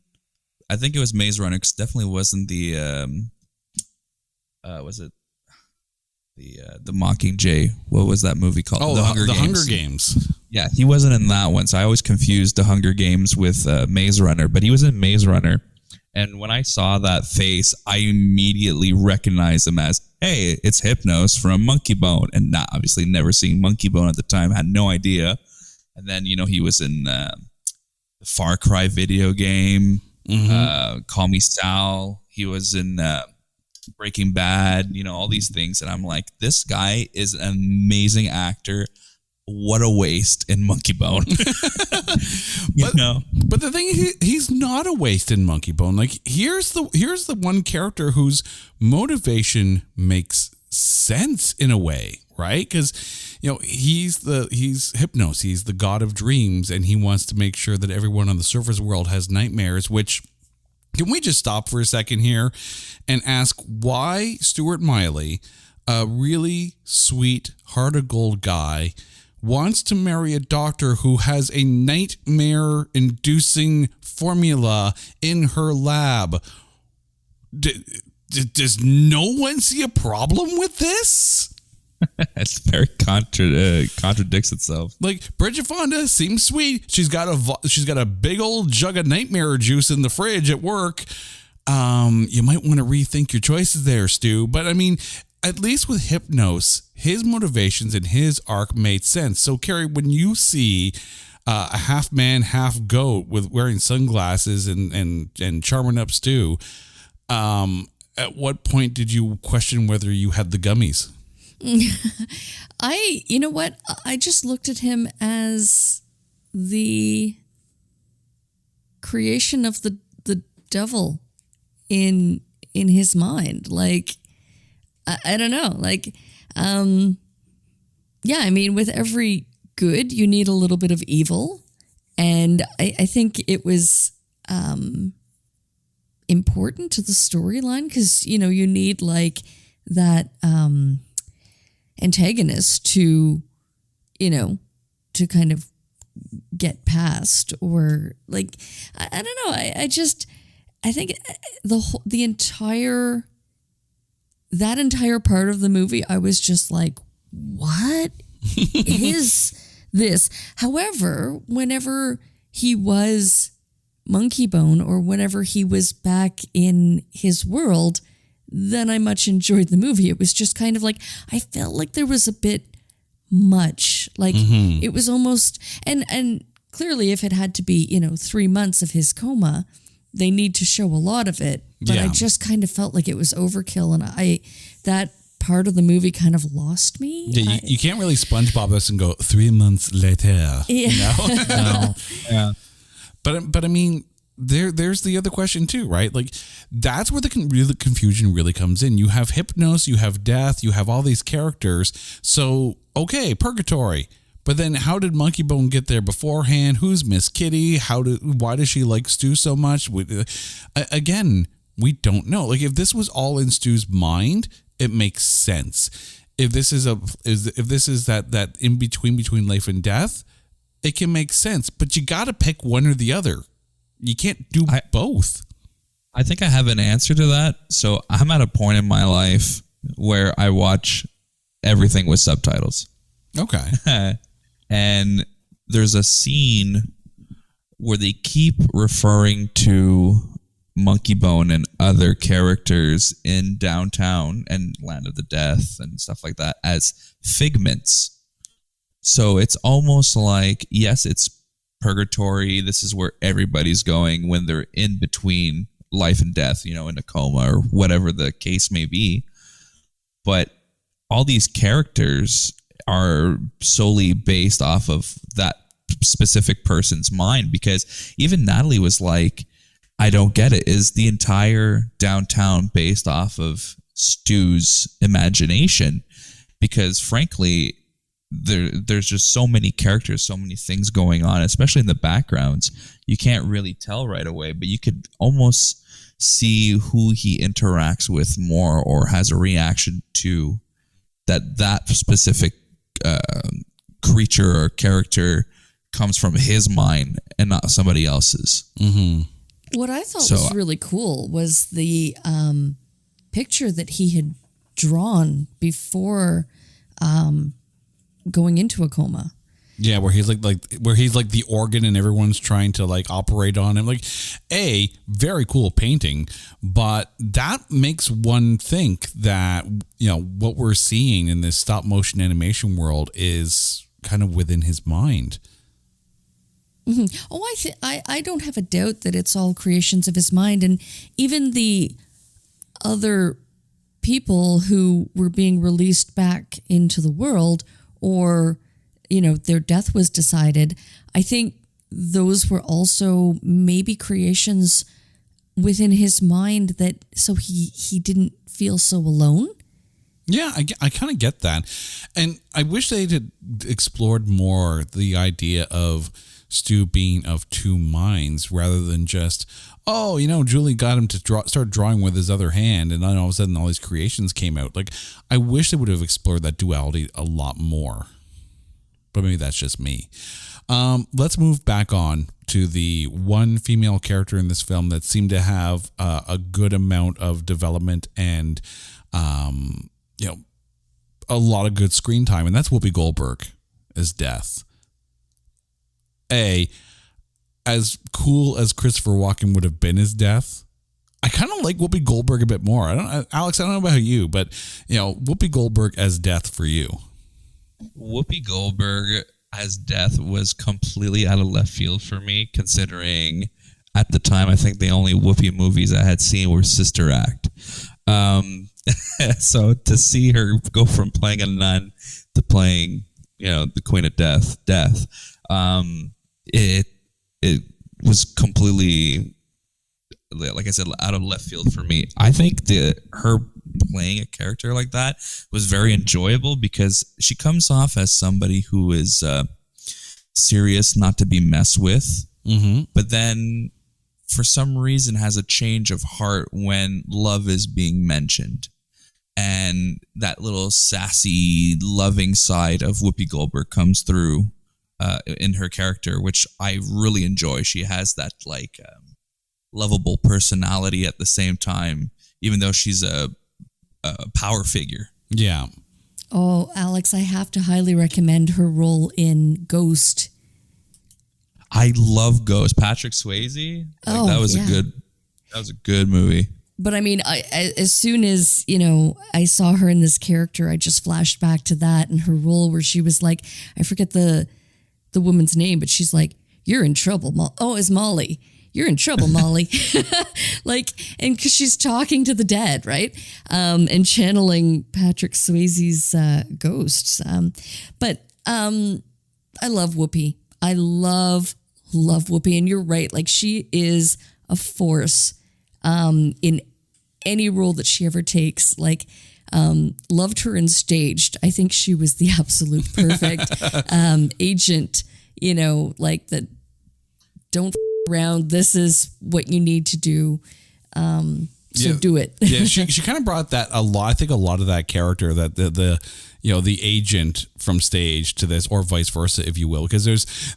I think it was Maze Runner, because definitely wasn't the, was it the Mockingjay? What was that movie called? Oh, the Hunger Games. Yeah, he wasn't in that one, so I always confused the Hunger Games with Maze Runner, but he was in Maze Runner. And when I saw that face, I immediately recognized him as, hey, it's Hypnos from Monkeybone. And obviously never seen Monkeybone at the time, had no idea. And then, he was in the Far Cry video game, Call Me Sal. He was in Breaking Bad, all these things. And I'm like, this guy is an amazing actor. What a waste in Monkeybone. But the thing is, he's not a waste in Monkeybone. Like, here's the one character whose motivation makes sense in a way, right? Because he's Hypnos, he's the god of dreams, and he wants to make sure that everyone on the surface world has nightmares. Which, can we just stop for a second here and ask why Stuart Miley, a really sweet, heart of gold guy, wants to marry a doctor who has a nightmare-inducing formula in her lab? Does no one see a problem with this? It's very contradicts itself. Like, Bridget Fonda seems sweet. She's got a big old jug of nightmare juice in the fridge at work. You might want to rethink your choices there, Stu. But I mean, at least with Hypnos, his motivations and his arc made sense. So, Carrie, when you see a half man, half goat with wearing sunglasses and charming up Stu, at what point did you question whether you had the gummies? You know what? I just looked at him as the creation of the devil in his mind. Like, I don't know. Like, yeah, I mean, with every good, you need a little bit of evil. And I think it was important to the storyline because, you need like that antagonist to kind of get past, or like, I don't know. I think that entire part of the movie, I was just like, what is this? However, whenever he was Monkeybone, or whenever he was back in his world, then I much enjoyed the movie. It was just kind of like, I felt like there was a bit much. Like, it was almost, and clearly if it had to be, 3 months of his coma, they need to show a lot of it. But I just kind of felt like it was overkill, and that part of the movie kind of lost me. Yeah, you can't really SpongeBob this and go 3 months later. Yeah. No. Yeah. But I mean, there's the other question too, right? Like, that's where the confusion really comes in. You have Hypnos, you have Death, you have all these characters. So, okay, Purgatory. But then how did Monkeybone get there beforehand? Who's Miss Kitty? Why does she like Stu so much? Again, we don't know. Like, if this was all in Stu's mind, it makes sense. If this is that in between life and death, it can make sense, but you got to pick one or the other. You can't do both. I think I have an answer to that. So I'm at a point in my life where I watch everything with subtitles. Okay. And there's a scene where they keep referring to Monkeybone and other characters in downtown and Land of the Death and stuff like that as figments. So it's almost like, yes, it's purgatory. This is where everybody's going when they're in between life and death, in a coma or whatever the case may be. But all these characters are solely based off of that specific person's mind, because even Natalie was like, I don't get it. Is the entire downtown based off of Stu's imagination? Because frankly, there's just so many characters, so many things going on, especially in the backgrounds. You can't really tell right away, but you could almost see who he interacts with more or has a reaction to that specific creature or character comes from his mind and not somebody else's. Mm-hmm. What I thought was really cool was the picture that he had drawn before going into a coma. Yeah, where he's like the organ and everyone's trying to like operate on him. Like, very cool painting, but that makes one think that, what we're seeing in this stop motion animation world is kind of within his mind. Mm-hmm. Oh, I don't have a doubt that it's all creations of his mind, and even the other people who were being released back into the world, or their death was decided. I think those were also maybe creations within his mind, that so he didn't feel so alone. Yeah, I kind of get that, and I wish they had explored more the idea of Stu being of two minds, rather than just, Julie got him to start drawing with his other hand, and then all of a sudden all these creations came out. Like, I wish they would have explored that duality a lot more, but maybe that's just me. Let's move back on to the one female character in this film that seemed to have a good amount of development and, a lot of good screen time, and that's Whoopi Goldberg as Death. As cool as Christopher Walken would have been as Death, I kind of like Whoopi Goldberg a bit more. Alex, I don't know about you, but Whoopi Goldberg as Death for you. Whoopi Goldberg as Death was completely out of left field for me, considering at the time I think the only Whoopi movies I had seen were Sister Act. So to see her go from playing a nun to playing, the Queen of Death, it was completely, like I said, out of left field for me. I think her playing a character like that was very enjoyable, because she comes off as somebody who is serious, not to be messed with, but then for some reason has a change of heart when love is being mentioned. And that little sassy, loving side of Whoopi Goldberg comes through in her character, which I really enjoy. She has that lovable personality at the same time, even though she's a power figure. Yeah. Oh, Alex, I have to highly recommend her role in Ghost. I love Ghost. Patrick Swayze. That was a good movie. But I mean, as soon as, I saw her in this character, I just flashed back to that and her role where she was like, I forget the woman's name, but she's like, "You're in trouble, it's Molly. You're in trouble, Molly." And because she's talking to the dead, right? And channeling Patrick Swayze's ghosts. But I love Whoopi. I love Whoopi. And you're right. Like, she is a force in any role that she ever takes. Like, loved her in Staged. I think she was the absolute perfect agent, that don't around. This is what you need to do. So do it. Yeah, she kind of brought that a lot. I think a lot of that character, that the the agent from stage to this, or vice versa, if you will, because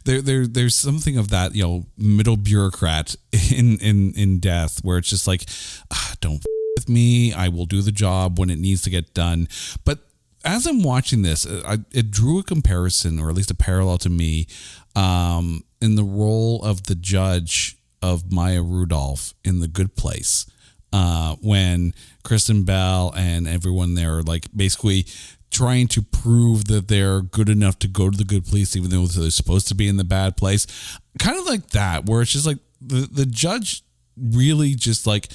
there's something of that, middle bureaucrat in death, where it's just like, don't with me, I will do the job when it needs to get done. But as I'm watching this, it drew a comparison, or at least a parallel to me, in the role of the judge of Maya Rudolph in The Good Place, when Kristen Bell and everyone there are like basically trying to prove that they're good enough to go to the good place, even though they're supposed to be in the bad place. Kind of like that, where it's just like the judge really just like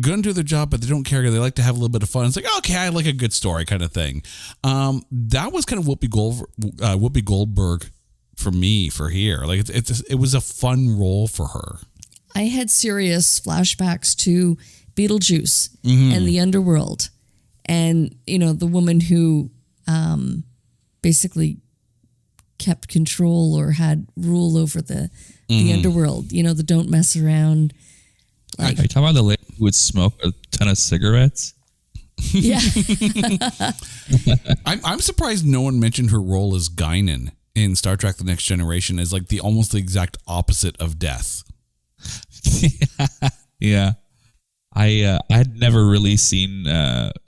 going to do their job, but they don't care. They like to have a little bit of fun. It's like, okay, I like a good story kind of thing. That was kind of Whoopi Goldberg for me for here. Like it was a fun role for her. I had serious flashbacks to Beetlejuice and the underworld, and the woman who basically kept control or had rule over the underworld. The don't mess around. Like, are you talking about the lady who would smoke a ton of cigarettes? Yeah. I'm surprised no one mentioned her role as Guinan in Star Trek The Next Generation as like almost the exact opposite of death. Yeah. I had never really seen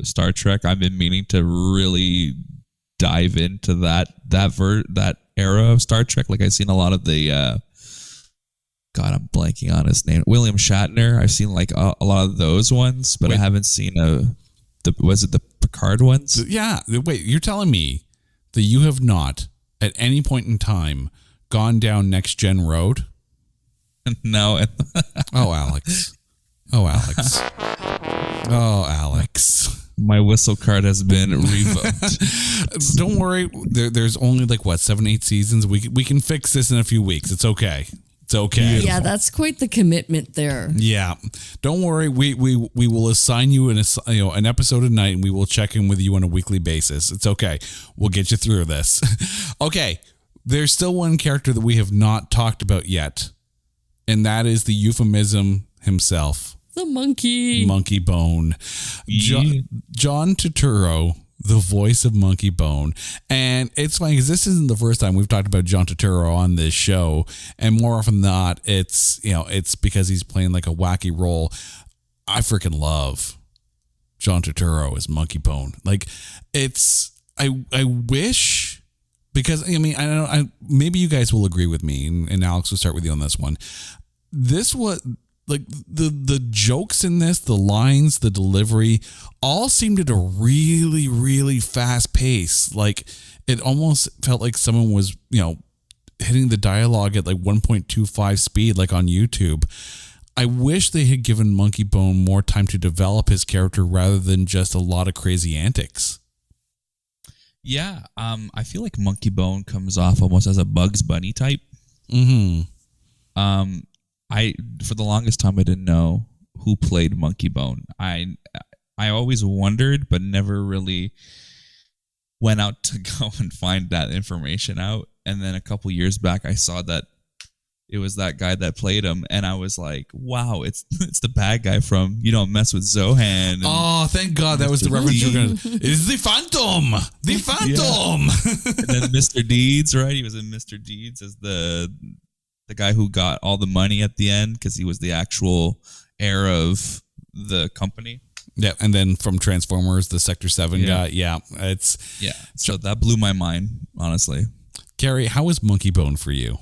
Star Trek. I've been meaning to really dive into that era of Star Trek. Like I've seen a lot of the God, I'm blanking on his name. William Shatner. I've seen like a lot of those ones, but I haven't seen was it the Picard ones? Yeah. Wait, you're telling me that you have not at any point in time gone down Next Gen Road? No. Oh, Alex. Oh, Alex. Oh, Alex. My whistle card has been revoked. Don't worry. There's only 7-8 seasons. We can fix this in a few weeks. It's okay. It's okay. Yeah, that's quite the commitment there. Yeah. Don't worry. We will assign you an episode a night, and we will check in with you on a weekly basis. It's okay. We'll get you through this. Okay. There's still one character that we have not talked about yet, and that is the euphemism himself. The monkey. Monkeybone. John Turturro, the voice of Monkeybone. And it's funny because this isn't the first time we've talked about John Turturro on this show. And more often than not, it's because he's playing like a wacky role. I freaking love John Turturro as Monkeybone. Like I wish, because I don't know, maybe you guys will agree with me, and Alex will start with you on this one. This was like the jokes in this, the lines, the delivery, all seemed at a really, really fast pace. Like it almost felt like someone was, hitting the dialogue at like 1.25 speed, like on YouTube. I wish they had given Monkeybone more time to develop his character rather than just a lot of crazy antics. Yeah, I feel like Monkeybone comes off almost as a Bugs Bunny type. Mm-hmm. For the longest time I didn't know who played Monkeybone. I always wondered, but never really went out to go and find that information out. And then a couple years back, I saw that it was that guy that played him, and I was like, "Wow, it's the bad guy from You Don't Mess with Zohan." Oh, thank God, that was the reference you're gonna. It's the Phantom, the Phantom. Yeah. And then Mr. Deeds, right? He was in Mr. Deeds as the guy who got all the money at the end because he was the actual heir of the company. Yeah, and then from Transformers, the Sector 7 guy. Yeah, So that blew my mind, honestly. Gary, how was Monkeybone for you?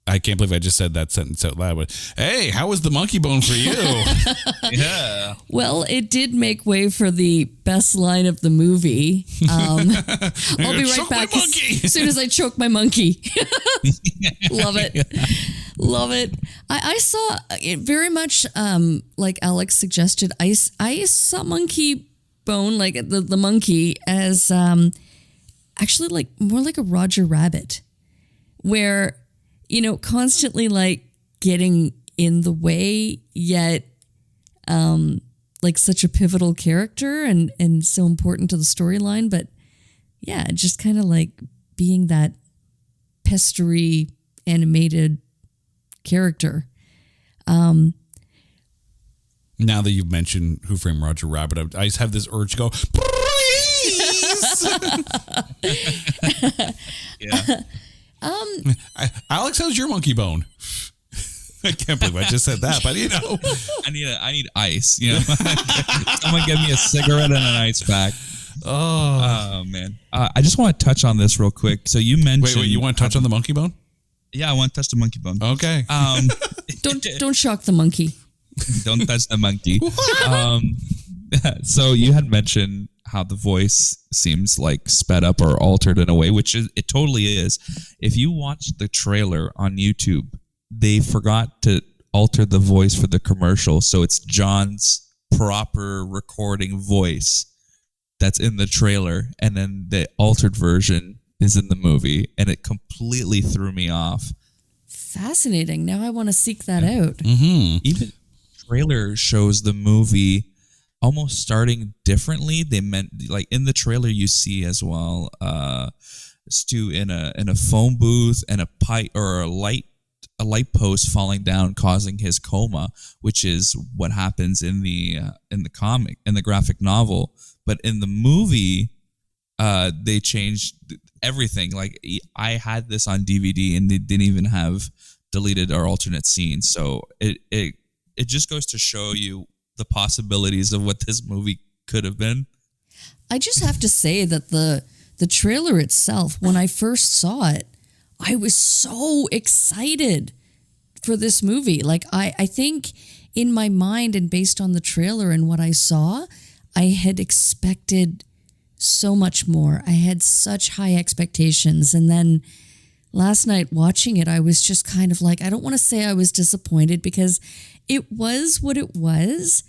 I can't believe I just said that sentence out loud. But, hey, how was the Monkeybone for you? Yeah. Well, it did make way for the best line of the movie. I'll be right back as soon as I choke my monkey. Love it. Love it. I saw it very much like Alex suggested. I saw Monkeybone, like the monkey, as actually like more like a Roger Rabbit, where constantly like getting in the way, yet like such a pivotal character and so important to the storyline. But yeah, just kind of like being that pestery animated character. Now that you've mentioned Who Framed Roger Rabbit, I just have this urge to go, please. Yeah. Alex, how's your monkey bone? I can't believe I just said that, but I need ice. Someone give me a cigarette and an ice pack. Oh man. I just want to touch on this real quick. So you mentioned. Wait, you want to touch on the monkey bone? Yeah, I want to touch the monkey bone. Okay. Don't shock the monkey. Don't touch the monkey. So you had mentioned how the voice seems like sped up or altered in a way, which it totally is. If you watch the trailer on YouTube, they forgot to alter the voice for the commercial, so it's John's proper recording voice that's in the trailer, and then the altered version is in the movie, and it completely threw me off. Fascinating. Now I want to seek that out. Mm-hmm. Even the trailer shows the movie almost starting differently. They meant, like, in the trailer you see as well Stu in a phone booth and a pipe or a light post falling down, causing his coma, which is what happens in the comic, in the graphic novel. But in the movie, they changed everything. Like, I had this on DVD, and they didn't even have deleted or alternate scenes. So it just goes to show you the possibilities of what this movie could have been. I just have to say that the trailer itself, when I first saw it, I was so excited for this movie. Like, I think in my mind and based on the trailer and what I saw, I had expected so much more. I had such high expectations. And then last night watching it, I was just kind of like, I don't want to say I was disappointed because it was what it was,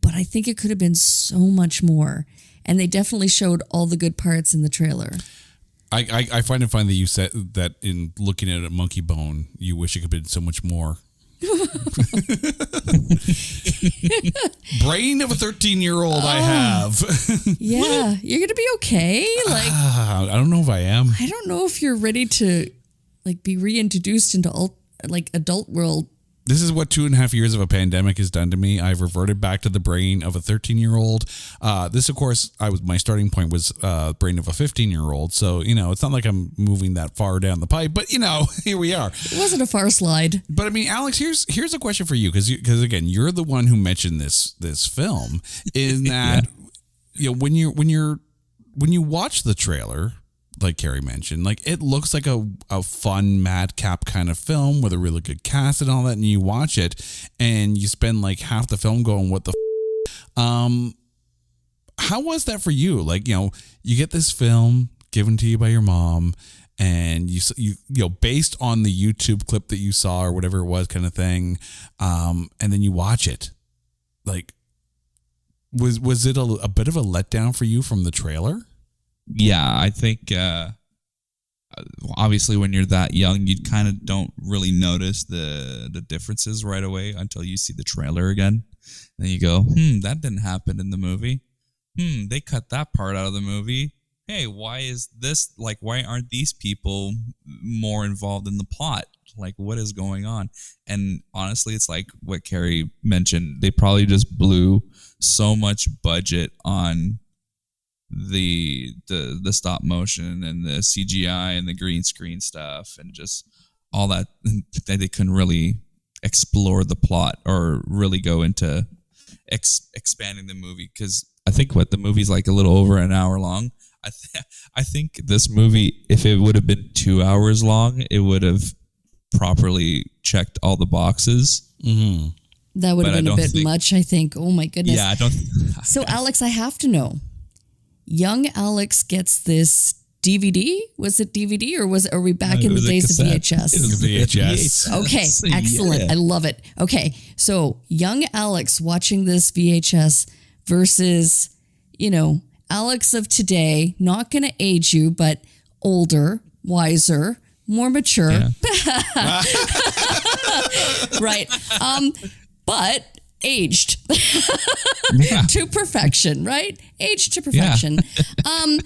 but I think it could have been so much more. And they definitely showed all the good parts in the trailer. I find it funny that you said that in looking at a monkey bone, you wish it could have been so much more. Brain of a 13-year-old I have. Yeah, you're going to be okay. Like, I don't know if I am. I don't know if you're ready to be reintroduced into adult world. This is what 2.5 years of a pandemic has done to me. I've reverted back to the brain of a 13-year-old. This, of course, my starting point was brain of a 15-year-old. So, it's not like I'm moving that far down the pipe. But, here we are. It wasn't a far slide. But, I mean, Alex, here's a question for you. Because again, you're the one who mentioned this film. In that, when you watch the trailer, like Carrie mentioned, like, it looks like a fun madcap kind of film with a really good cast and all that, and you watch it and you spend like half the film going, what the how was that for you? Like, you get this film given to you by your mom, and you based on the YouTube clip that you saw or whatever it was, kind of thing, and then you watch it. Like, was it a bit of a letdown for you from the trailer? Yeah, I think obviously when you're that young, you kind of don't really notice the differences right away until you see the trailer again. And then you go, that didn't happen in the movie. They cut that part out of the movie. Hey, why is this, like, why aren't these people more involved in the plot? Like, what is going on? And honestly, it's like what Carrie mentioned. They probably just blew so much budget on the stop motion and the CGI and the green screen stuff and just all that they couldn't really explore the plot or really go into expanding the movie, because I think the movie's like a little over an hour long. I think this movie, if it would have been 2 hours long, it would have properly checked all the boxes. Mm-hmm. That would have been a bit much, I think. Oh my goodness. Yeah, I don't. So Alex, I have to know. Young Alex gets this DVD. Was it DVD or are we back in the days of VHS? It was VHS. Okay, excellent. Yeah. I love it. Okay, so young Alex watching this VHS versus, Alex of today, not going to age you, but older, wiser, more mature. Yeah. Right. But aged to perfection, right? Aged to perfection. Yeah.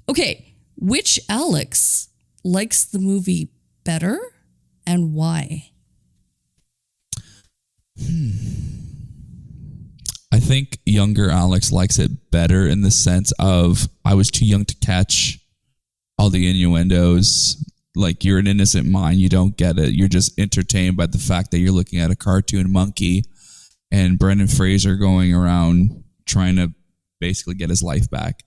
Okay, which Alex likes the movie better and why? I think younger Alex likes it better in the sense of I was too young to catch all the innuendos. Like, you're an innocent mind, you don't get it. You're just entertained by the fact that you're looking at a cartoon monkey and Brendan Fraser going around trying to basically get his life back.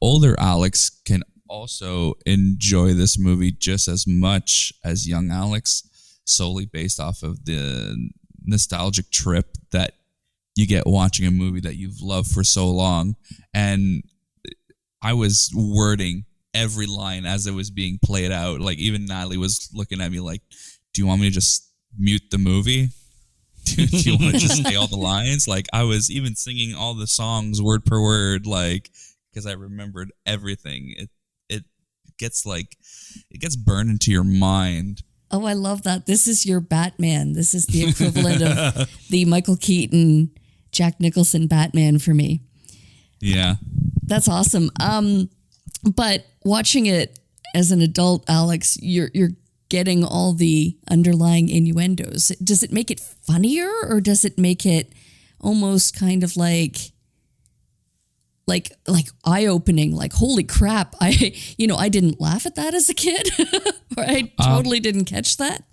Older Alex can also enjoy this movie just as much as young Alex, solely based off of the nostalgic trip that you get watching a movie that you've loved for so long. And I was wording every line as it was being played out. Like, even Natalie was looking at me like, do you want me to just mute the movie? Do you want to just say all the lines? Like, I was even singing all the songs word per word, like, because I remembered everything. It gets burned into your mind. Oh, I love that. This is your Batman. This is the equivalent of the Michael Keaton, Jack Nicholson Batman for me. Yeah. That's awesome. But watching it as an adult, Alex, you're getting all the underlying innuendos. Does it make it funnier, or does it make it almost kind of like eye-opening, like, holy crap, I didn't laugh at that as a kid, or I totally didn't catch that?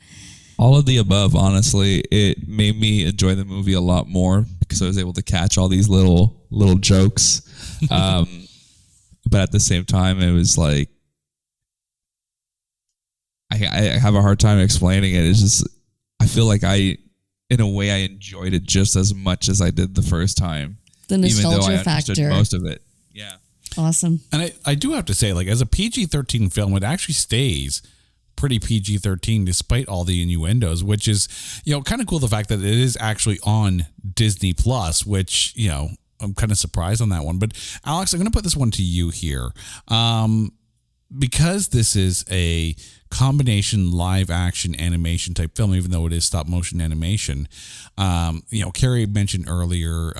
All of the above, honestly. It made me enjoy the movie a lot more because I was able to catch all these little jokes. But at the same time, it was like, I have a hard time explaining it. It's just, I feel like in a way, I enjoyed it just as much as I did the first time. The nostalgia even though I understood factor. most of it. Yeah. Awesome. And I do have to say, like, as a PG-13 film, it actually stays pretty PG-13 despite all the innuendos, which is, kind of cool. The fact that it is actually on Disney Plus, which, I'm kind of surprised on that one. But Alex, I'm going to put this one to you here. Because this is a combination live action animation type film, even though it is stop motion animation, Carrie mentioned earlier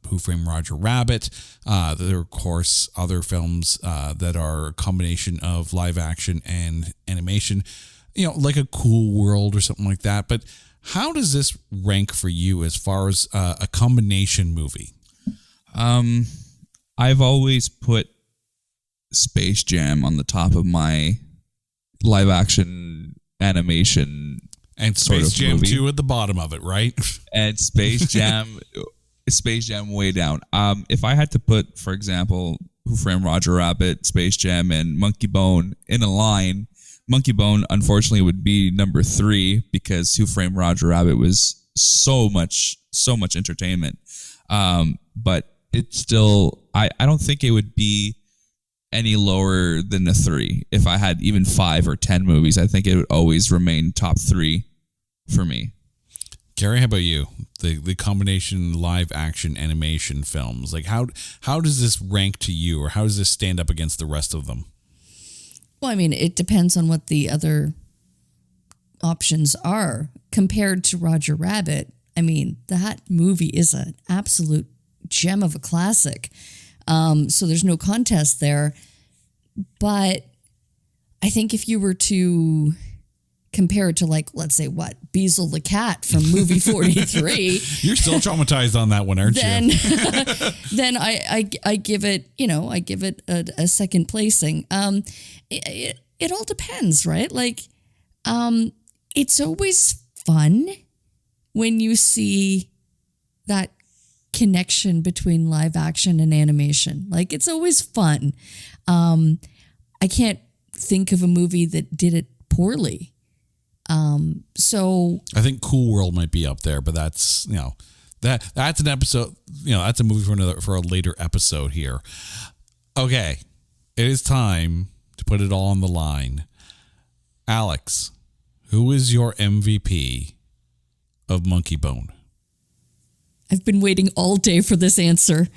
Who Framed Roger Rabbit. There are, of course, other films that are a combination of live action and animation, like A Cool World or something like that. But how does this rank for you as far as a combination movie? I've always put Space Jam on the top of my live action animation, and Space Jam movie. 2 at the bottom of it, right? And Space Jam way down. If I had to put, for example, Who Framed Roger Rabbit, Space Jam, and Monkeybone in a line, Monkeybone unfortunately would be number 3 because Who Framed Roger Rabbit was so much entertainment. But it's still, I don't think it would be any lower than a 3. If I had even 5 or 10 movies, I think it would always remain top 3 for me. Gary, how about you? The combination live action animation films, like how does this rank to you, or how does this stand up against the rest of them? Well, I mean, it depends on what the other options are. Compared to Roger Rabbit, I mean, that movie is an absolute gem of a classic. So there's no contest there. But I think if you were to compare it to, like, let's say, Beazle the Cat from movie 43. You're still traumatized on that one, aren't you? Then I give it, a second placing. It all depends, right? Like, it's always fun when you see that connection between live action and animation. Like, it's always fun. I can't think of a movie that did it poorly. So I think Cool World might be up there, but that's, that's an episode, that's a movie for a later episode here. Okay. It is time to put it all on the line. Alex, who is your MVP of Monkeybone? I've been waiting all day for this answer.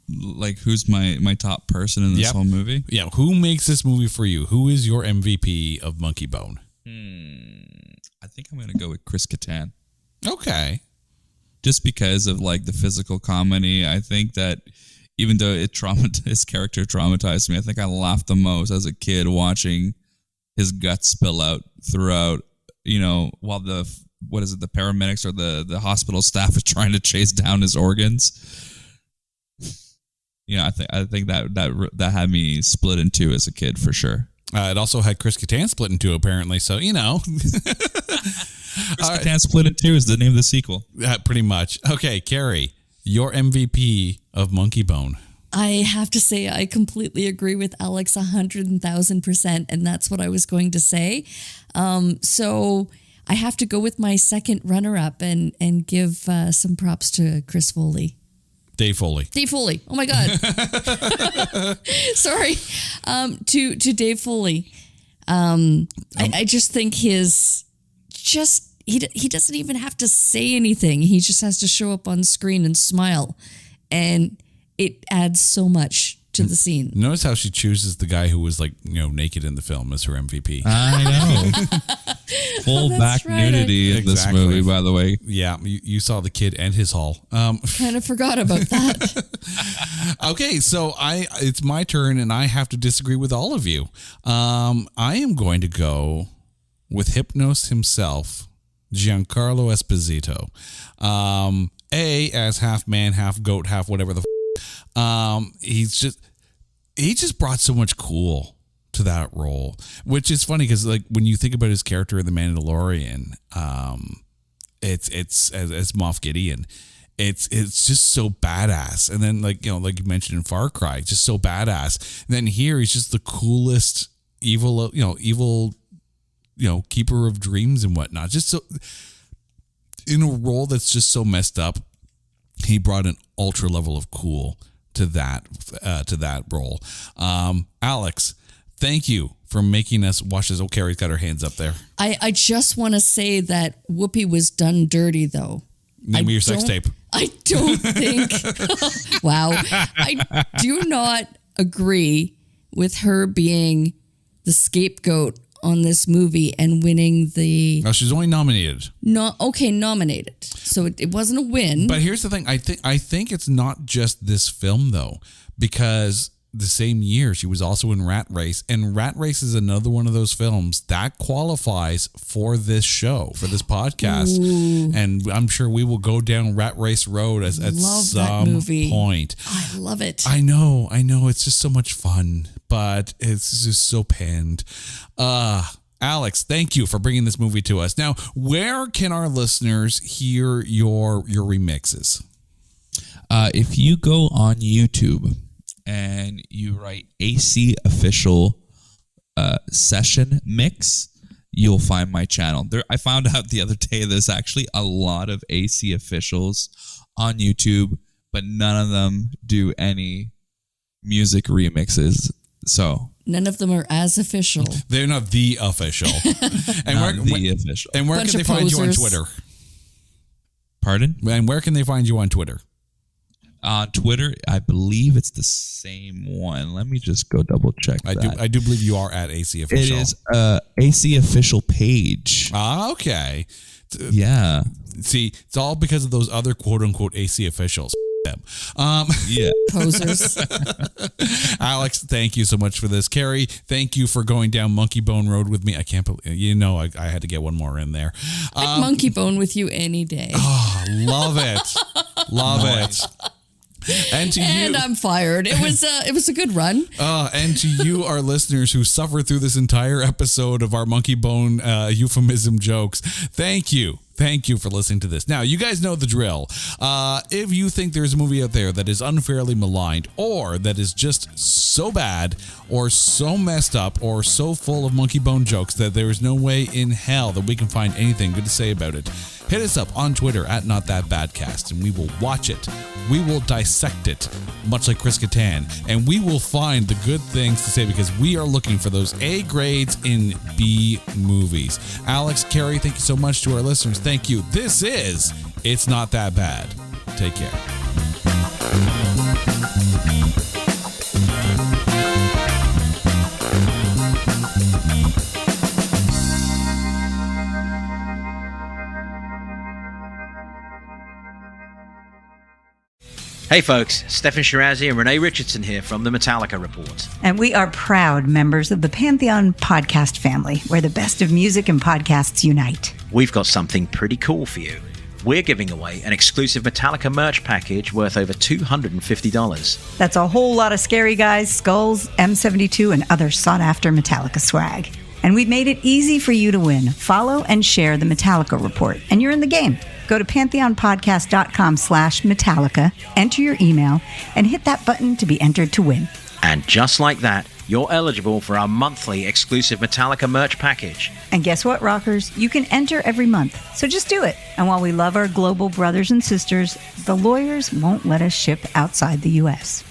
Like, who's my top person in this whole movie? Yeah, who makes this movie for you? Who is your MVP of Monkeybone? I think I'm going to go with Chris Kattan. Okay. Just because of, like, the physical comedy. I think that even though his character traumatized me, I think I laughed the most as a kid watching his guts spill out throughout, while the paramedics or the hospital staff is trying to chase down his organs. I think that had me split in two as a kid for sure. It also had Chris Kattan split in two, apparently. So, Chris Kattan split in two is the name of the sequel. Pretty much. Okay, Carrie, your MVP of Monkeybone. I have to say, I completely agree with Alex 100,000%, and that's what I was going to say. So I have to go with my second runner-up and give some props to Chris Foley. Dave Foley. Oh my God. Sorry. To Dave Foley. I just think he doesn't even have to say anything. He just has to show up on screen and smile, and it adds so much to the scene. Notice how she chooses the guy who was naked in the film as her MVP. I know. Full back right. nudity in this movie, by the way. Yeah, you saw the kid and his haul. Kind of forgot about that. Okay, so it's my turn, and I have to disagree with all of you. I am going to go with Hypnos himself, Giancarlo Esposito. As half man, half goat, half whatever the he just brought so much cool to that role, which is funny because when you think about his character in The Mandalorian, it's as Moff Gideon, it's just so badass, and then like you mentioned in Far Cry, just so badass. And then here he's just the coolest evil keeper of dreams and whatnot, just so in a role that's just so messed up. He brought an ultra level of cool to that role. Alex, thank you for making us watch this. Oh, Carrie's got her hands up there. I just want to say that Whoopi was done dirty, though. Name me your sex tape. I don't think. Wow. I do not agree with her being the scapegoat on this movie and winning the... No, she's only nominated. Nominated. So it wasn't a win. But here's the thing. I think it's not just this film, though, because the same year she was also in Rat Race, and Rat Race is another one of those films that qualifies for this show, for this podcast. Ooh. And I'm sure we will go down Rat Race Road at some point. I love it. I know. It's just so much fun, but it's just so panned. Alex, thank you for bringing this movie to us. Now, where can our listeners hear your remixes? If you go on YouTube and you write AC Official Session Mix, you'll find my channel. I found out the other day there's actually a lot of AC Officials on YouTube, but none of them do any music remixes. So none of them are as official. They're not the official. Official. And where can they find you on Twitter? Pardon? And where can they find you on Twitter? On Twitter, I believe it's the same one. Let me just go double check that. I do believe you are at AC Official. It is AC Official page. Okay. Yeah. See, it's all because of those other quote-unquote AC Officials. Yeah. Posers. Alex, thank you so much for this. Carrie, thank you for going down Monkeybone Road with me. I can't believe, I had to get one more in there. Monkeybone with you any day. Oh, love it. Love it. And I'm fired. It was a good run. And to you, our listeners who suffered through this entire episode of our Monkeybone euphemism jokes, thank you. Thank you for listening to this. Now, you guys know the drill. If you think there's a movie out there that is unfairly maligned, or that is just so bad, or so messed up, or so full of Monkeybone jokes that there is no way in hell that we can find anything good to say about it, hit us up on Twitter at NotThatBadcast, and we will watch it. We will dissect it, much like Chris Kattan, and we will find the good things to say because we are looking for those A grades in B movies. Alex, Carrie, thank you so much to our listeners. Thank you. This is It's Not That Bad. Take care. Hey folks, Stefan Shirazi and Renee Richardson here from the Metallica Report. And we are proud members of the Pantheon podcast family, where the best of music and podcasts unite. We've got something pretty cool for you. we're giving away an exclusive Metallica merch package worth over $250. That's a whole lot of Scary Guys, skulls, M72, and other sought-after Metallica swag. And we've made it easy for you to win. Follow and share the Metallica Report, and you're in the game. Go to pantheonpodcast.com/Metallica, enter your email, and hit that button to be entered to win. And just like that, you're eligible for our monthly exclusive Metallica merch package. And guess what, rockers? You can enter every month, so just do it. And while we love our global brothers and sisters, the lawyers won't let us ship outside the U.S.